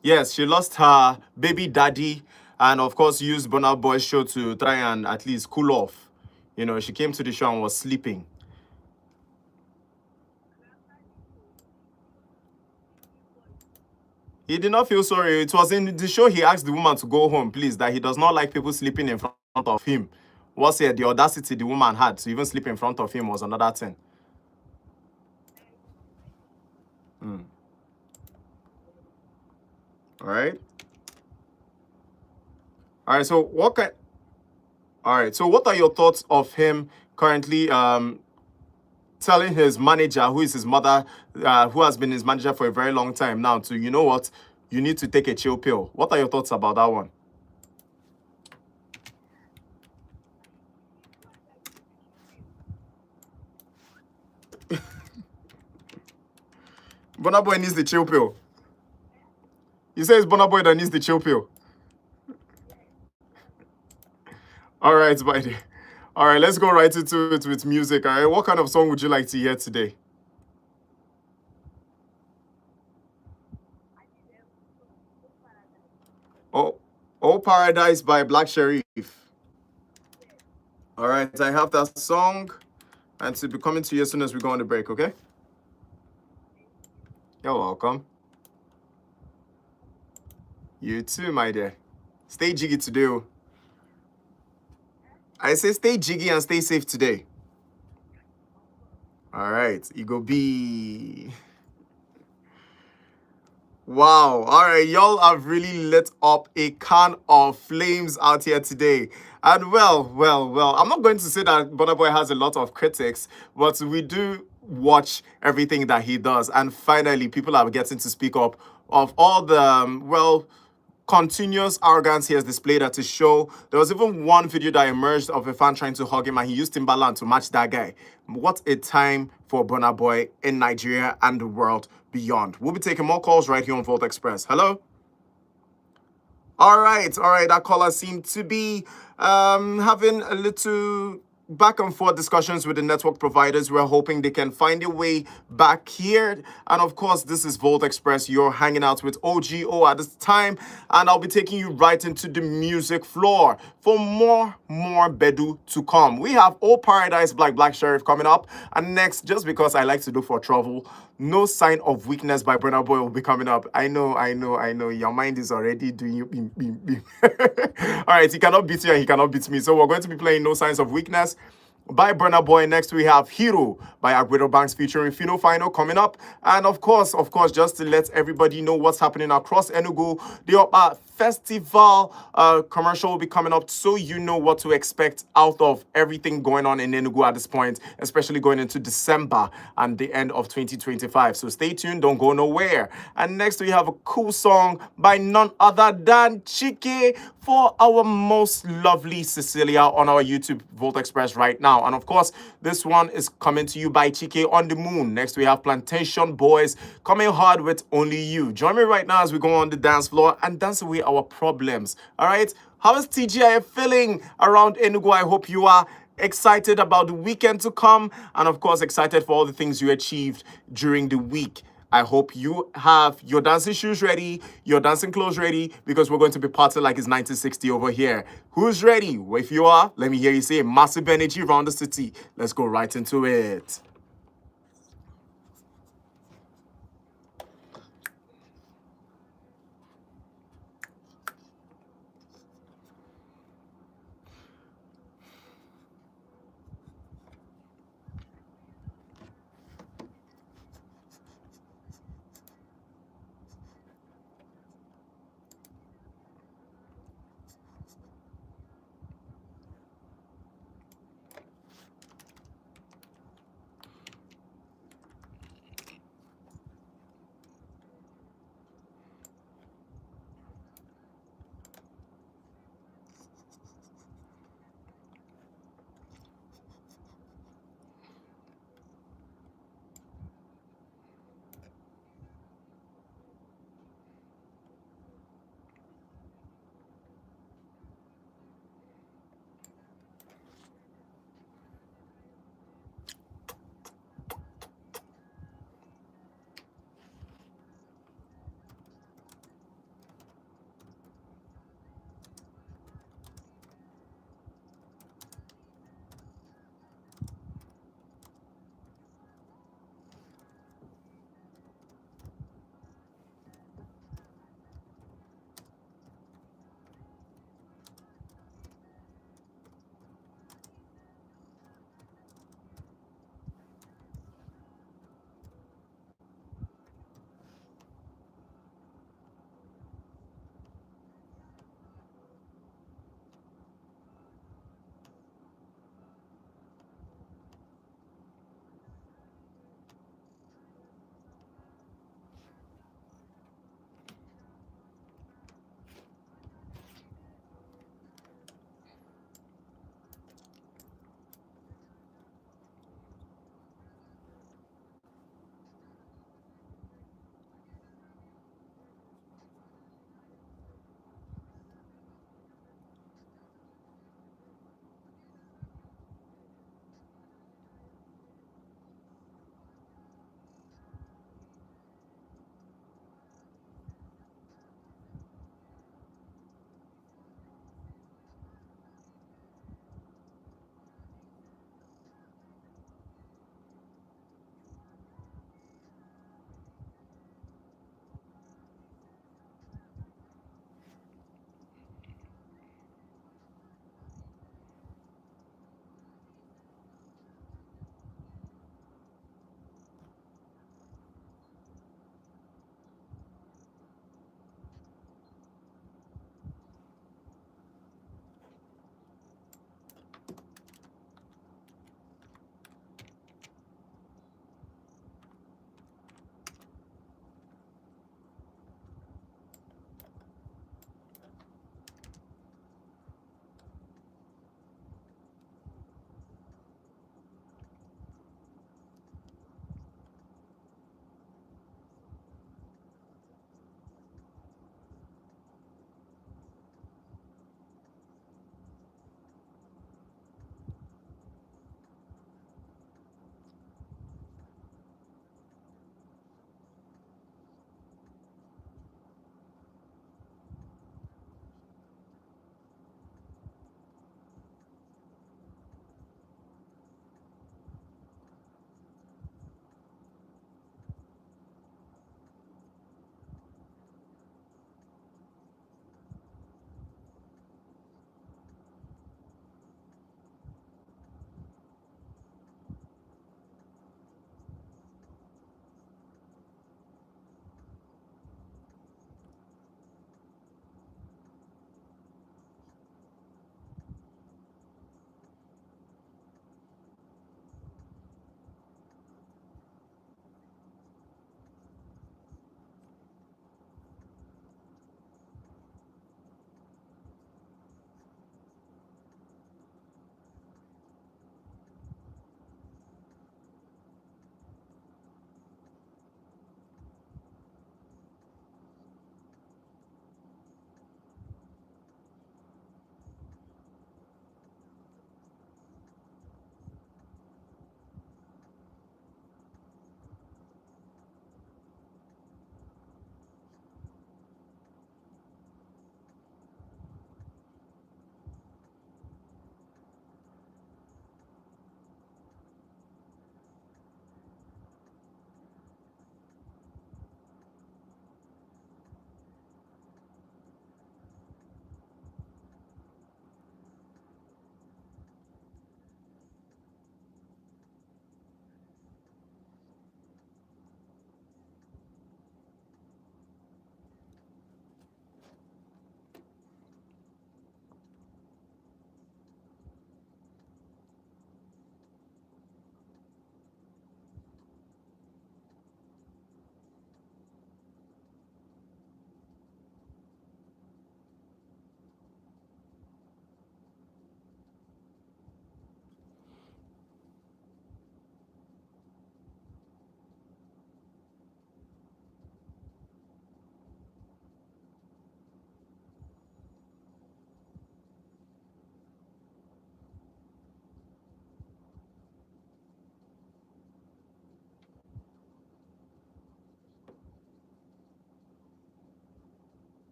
S1: Yes, she lost her baby daddy and of course used Burna Boy's show to try and at least cool off. You know, she came to the show and was sleeping. He did not feel sorry. It was in the show he asked the woman to go home, please, that he does not like people sleeping in front of him. What's here? The audacity the woman had to even sleep in front of him was another thing. All right. All right. So what kind? All right. So what are your thoughts of him currently telling his manager, who is his mother, who has been his manager for a very long time now, to, you know what, you need to take a chill pill? What are your thoughts about that one? Burna Boy needs the chill pill. You say it's Burna Boy that needs the chill pill. All right, buddy. All right, let's go right into it with music. All right, what kind of song would you like to hear today? Oh Paradise by Black Sherif. All right, I have that song, and to be coming to you as soon as we go on the break, okay? You're welcome. You too, my dear. Stay jiggy today. I say stay jiggy and stay safe today. All right, you go be. Wow. All right, y'all have really lit up a can of flames out here today. And well, I'm not going to say that Burna Boy has a lot of critics, but we do watch everything that he does. And finally, people are getting to speak up of all the, continuous arrogance he has displayed at his show. There was even one video that emerged of a fan trying to hug him, and he used Timbaland to match that guy. What a time for Burna Boy in Nigeria and the world beyond. We'll be taking more calls right here on Volt Express. Hello? All right. That caller seemed to be having a little back and forth discussions with the network providers. We're hoping they can find a way back here. And of course, this is Volt Express. You're hanging out with OGO at this time, and I'll be taking you right into the music floor for more Bedu to come. We have Old Paradise Black Sheriff coming up, and next, just because I like to do for trouble, No Sign of Weakness by Burna Boy will be coming up. I know. Your mind is already doing you. Bim, bim, bim. All right, he cannot beat you and he cannot beat me. So we're going to be playing No Signs of Weakness by Burna Boy. Next, we have Hero by Aguero Banks featuring Fino Final coming up. And of course, just to let everybody know what's happening across Enugu, the festival commercial will be coming up, so you know what to expect out of everything going on in Enugu at this point, especially going into December and the end of 2025. So stay tuned, don't go nowhere. And next, we have a cool song by none other than Chike for our most lovely Cecilia on our YouTube Volt Express right now. And of course, this one is coming to you by Chike on the Moon. Next, we have Plantation Boys coming hard with Only You. Join me right now as we go on the dance floor and dance away our problems. All right? How is TGIF feeling around Enugu? I hope you are excited about the weekend to come, and of course, excited for all the things you achieved during the week. I hope you have your dancing shoes ready, your dancing clothes ready, because we're going to be partying like it's 1960 over here. Who's ready? Well, if you are, let me hear you say massive energy around the city. Let's go right into it.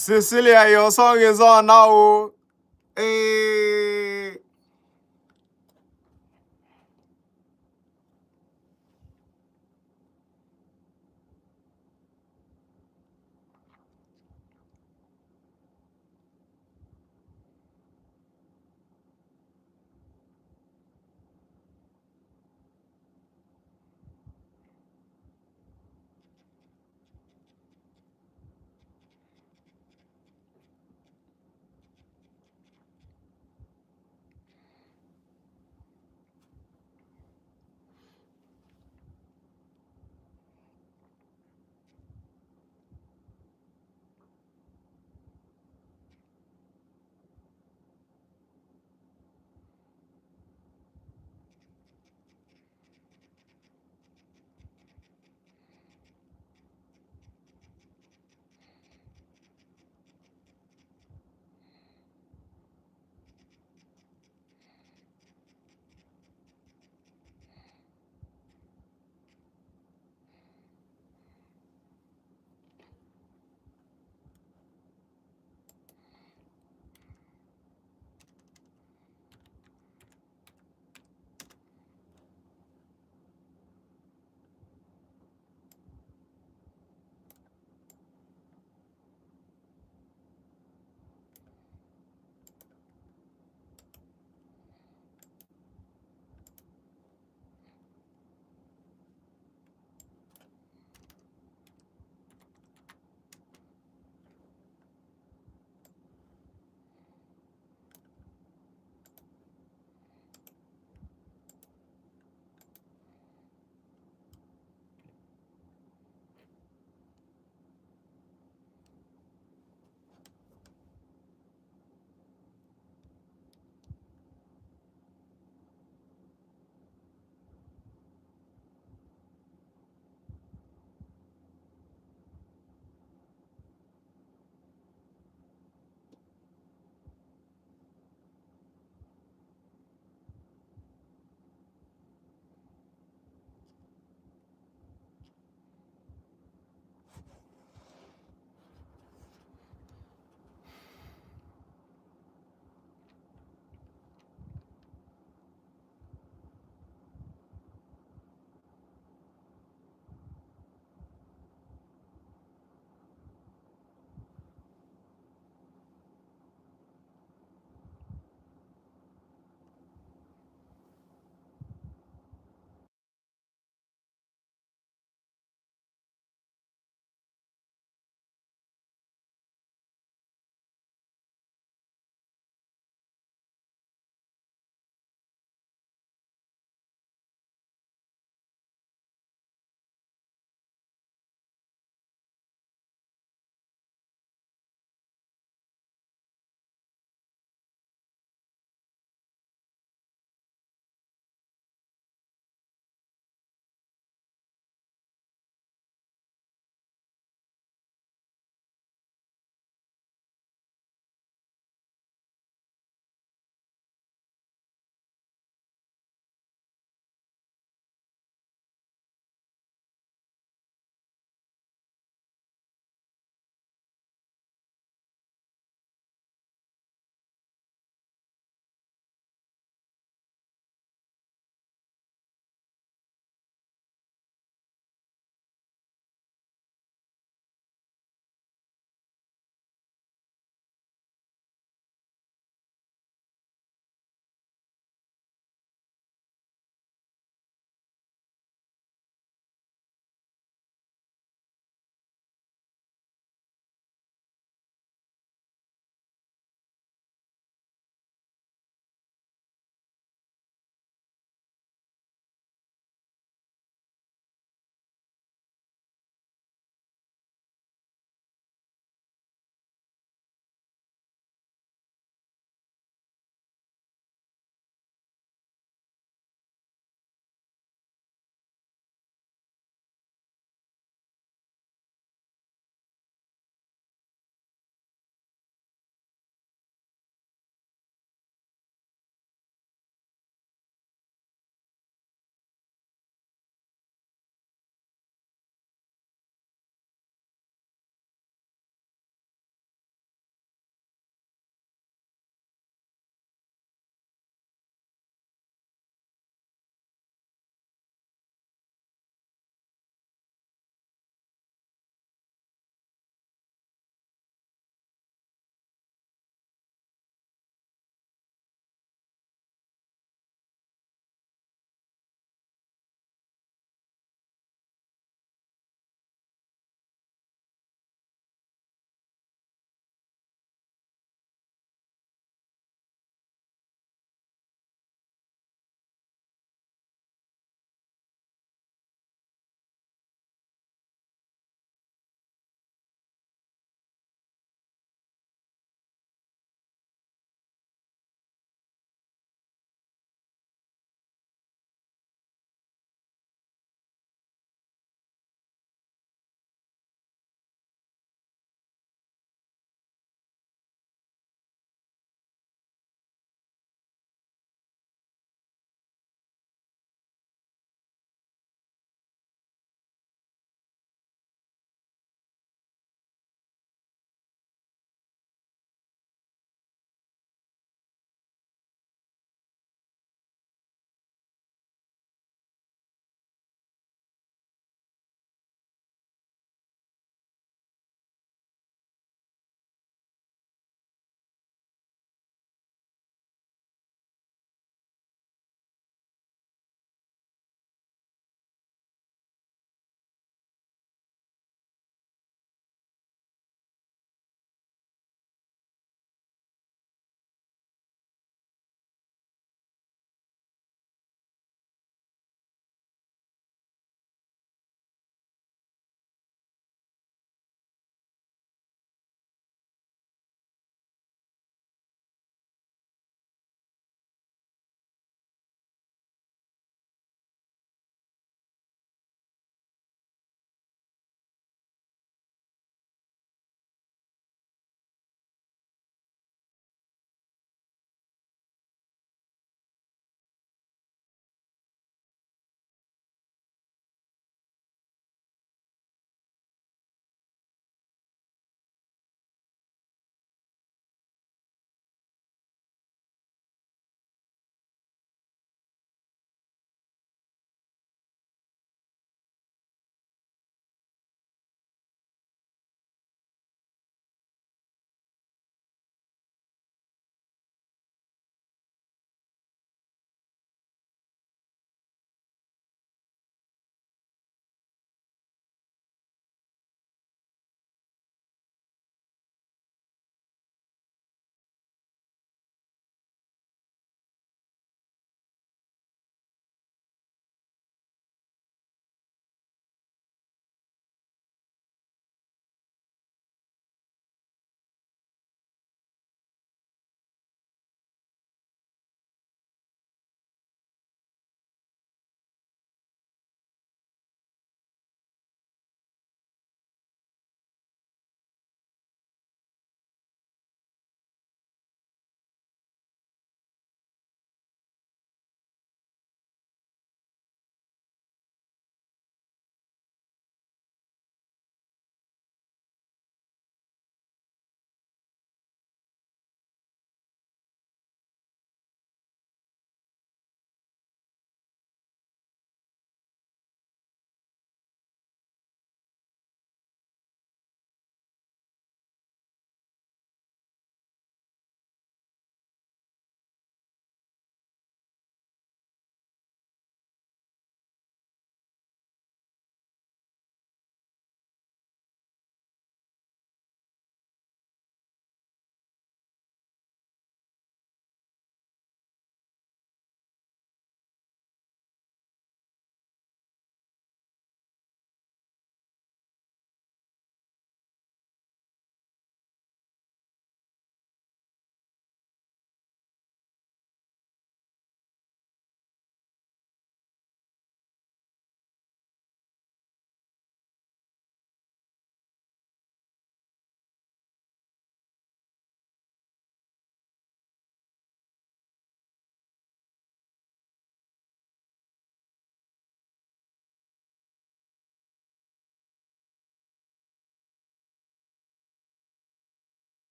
S1: Cecilia, your song is on now. Hey.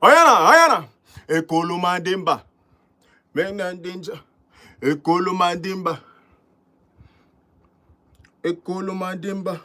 S1: Oyana. Ekolo mandimba. Menandinja. Ekolo mandimba. Ekolo mandimba.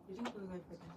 S2: You didn't go live again.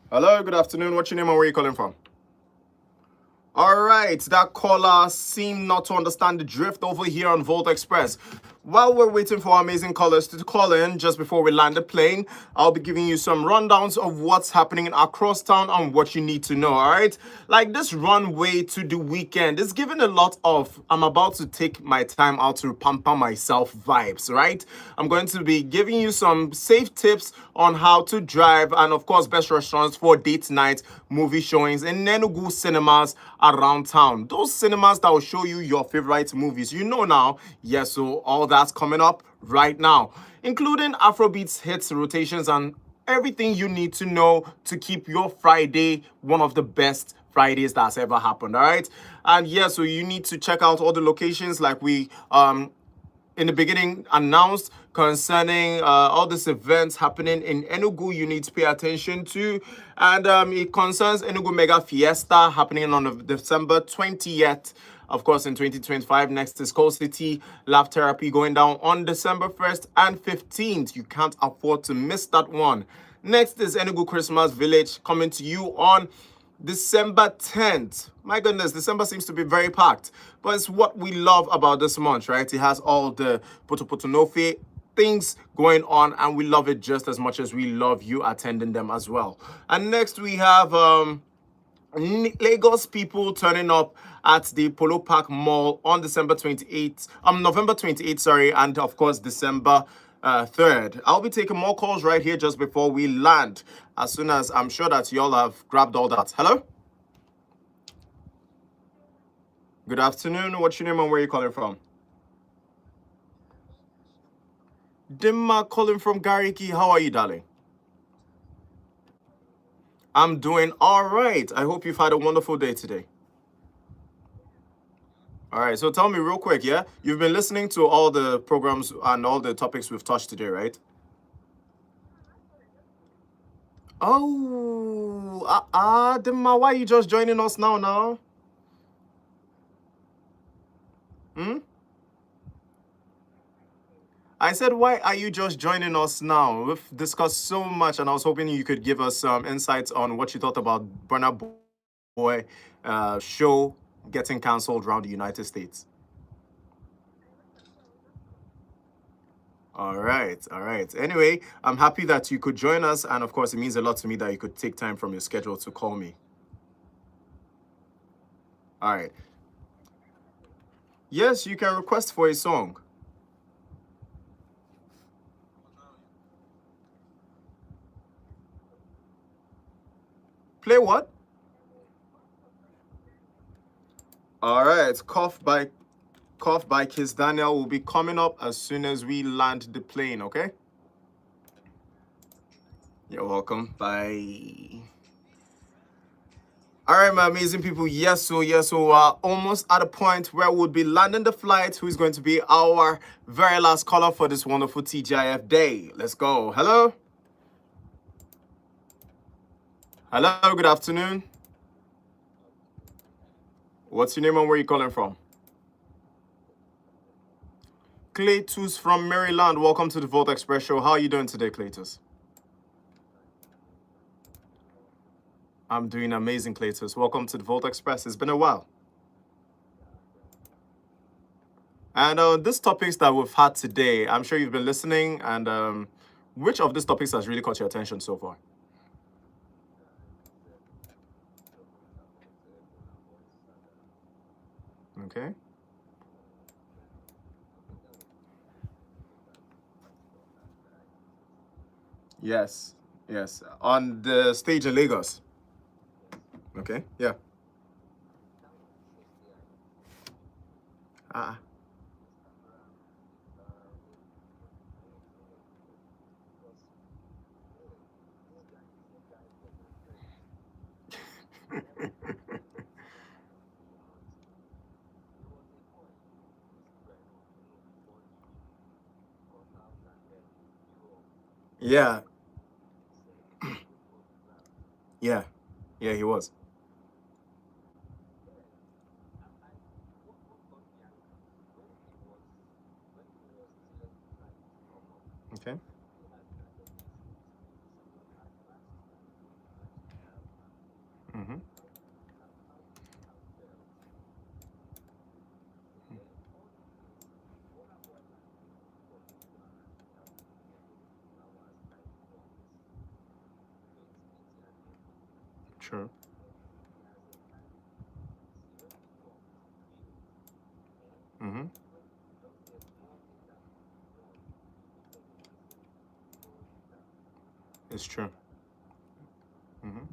S1: Hello, good afternoon. What's your name and where are you calling from? All right, that caller seemed not to understand the drift over here on Volt Express. While we're waiting for our amazing callers to call in just before we land the plane, I'll be giving you some rundowns of what's happening across town and what you need to know, all right? Like this runway to the weekend is giving a lot of I'm about to take my time out to pamper myself vibes, right? I'm going to be giving you some safe tips on how to drive and, of course, best restaurants for date night movie showings in Nenugu cinemas around town. Those cinemas that will show you your favorite movies. You know now, yes, so all that's coming up right now, including Afrobeats hits, rotations, and everything you need to know to keep your Friday one of the best Fridays that's ever happened, all right? And yeah, so you need to check out all the locations like we in the beginning announced concerning all these events happening in Enugu you need to pay attention to. And it concerns Enugu Mega Fiesta happening on December 20th. Of course, in 2025, next is Coal City Laugh Therapy going down on December 1st and 15th. You can't afford to miss that one. Next is Enugu Christmas Village coming to you on December 10th. My goodness, December seems to be very packed. But it's what we love about this month, right? It has all the Potopotonofe things going on, and we love it just as much as we love you attending them as well. And next we have Lagos people turning up at the Polo Park Mall on November 28th, sorry, and of course December 3rd. I'll be taking more calls right here just before we land, as soon as I'm sure that y'all have grabbed all that. Hello? Good afternoon. What's your name and where are you calling from? Dimma calling from Gariki. How are you, darling? I'm doing all right. I hope you've had a wonderful day today. All right, so tell me real quick, yeah? You've been listening to all the programs and all the topics we've touched today, right? Oh, Dimma, why are you just joining us now? Hmm? I said, why are you just joining us now? We've discussed so much, and I was hoping you could give us some insights on what you thought about Burna Boy show getting canceled around the United States. All right, all right. Anyway, I'm happy that you could join us, and of course, it means a lot to me that you could take time from your schedule to call me. All right. Yes, you can request for a song. Play what? All right, Cough by Kiss Daniel will be coming up as soon as we land the plane, okay? You're welcome. Bye. All right, my amazing people. Yes, so we're almost at a point where we'll be landing the flight. Who's going to be our very last caller for this wonderful TGIF day? Let's go. Hello? Hello, good afternoon. What's your name and where are you calling from? Cletus from Maryland. Welcome to the Volt Express show. How are you doing today, Cletus? I'm doing amazing, Cletus. Welcome to the Volt Express. It's been a while. And these topics that we've had today, I'm sure you've been listening. And which of these topics has really caught your attention so far? Okay. Yes. Yes. On the stage in Lagos. Okay. Yeah. Ah. Yeah. Yeah. Yeah, he was. Okay. True. Mm-hmm. It's true. Mm-hmm.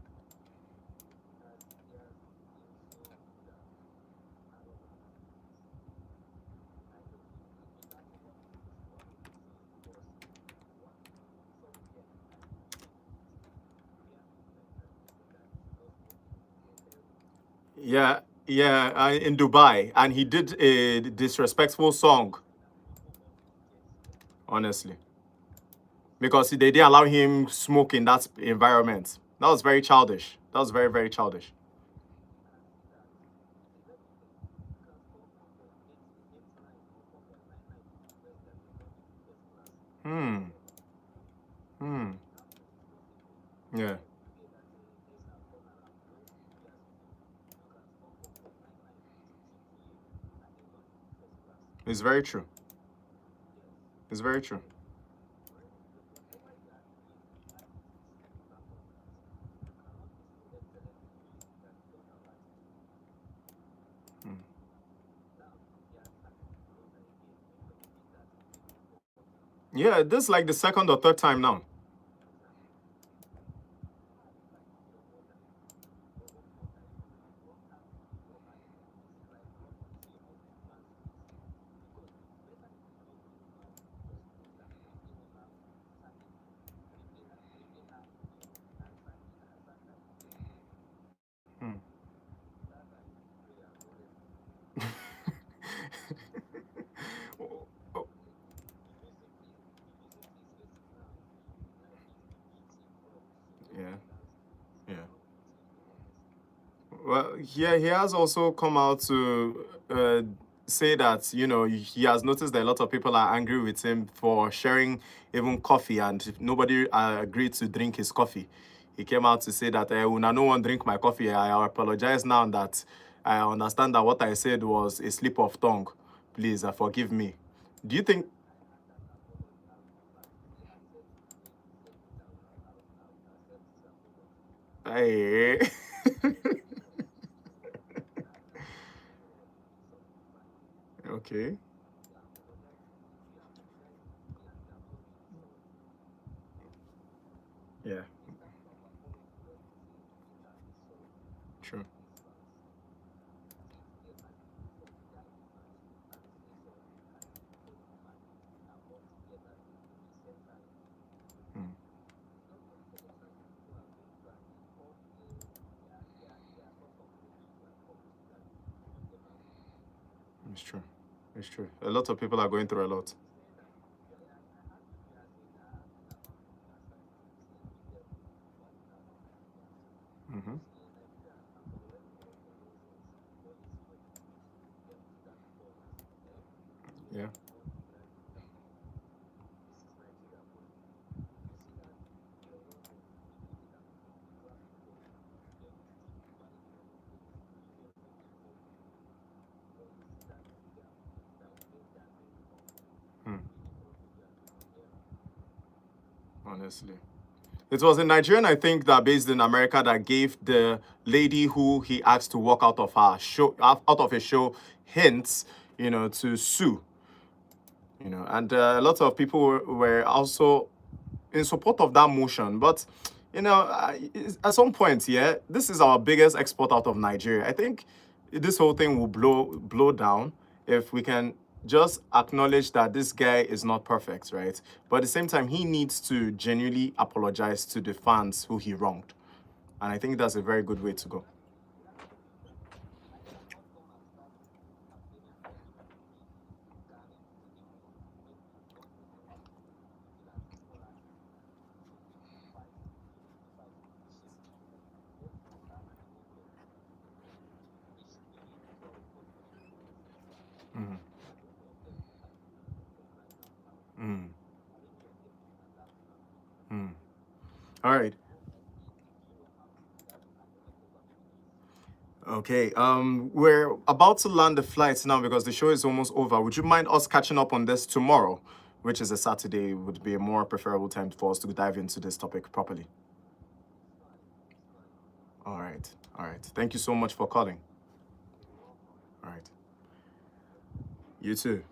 S1: Yeah, yeah, in Dubai, and he did a disrespectful song, honestly, because they didn't allow him smoke in that environment. That was very childish. That was very, very childish. Hmm. Hmm. Yeah, it's very true. It's very true. Hmm. Yeah, this is like the second or third time now. Hmm. Oh, oh, yeah, yeah. Well, yeah, he has also come out to say that, he has noticed that a lot of people are angry with him for sharing even coffee, and nobody agreed to drink his coffee. He came out to say that, una no one drink my coffee. I apologize now that I understand that what I said was a slip of tongue. Please, forgive me. Do you think? Hey. Okay. Yeah. True. Mm, it's true. It's true. A lot of people are going through a lot. Hmm. Yeah. Mm, honestly. It was a Nigerian, I think, that based in America that gave the lady who he asked to walk out of her show, out of a show, hints, to sue. And a lot of people were also in support of that motion. But at some point, yeah, this is our biggest export out of Nigeria. I think this whole thing will blow down if we can just acknowledge that this guy is not perfect, right? But at the same time, he needs to genuinely apologize to the fans who he wronged. And I think that's a very good way to go. Mm, mm, mm. All right. Okay, we're about to land the flights now because the show is almost over. Would you mind us catching up on this tomorrow, which is a Saturday, would be a more preferable time for us to dive into this topic properly? All right. All right. Thank you so much for calling. All right. You too.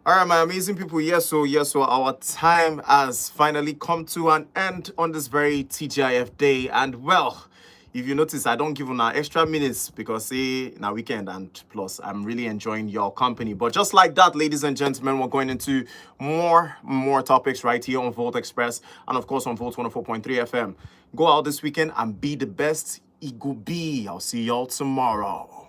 S1: All right, my amazing people. Yes, so our time has finally come to an end on this very TGIF day. And well, if you notice, I don't give on extra minutes because now weekend and plus I'm really enjoying your company. But just like that, ladies and gentlemen, we're going into more topics right here on Volt Express and of course on Volt 104.3 FM. Go out this weekend and be the best. It go be. I'll see y'all tomorrow.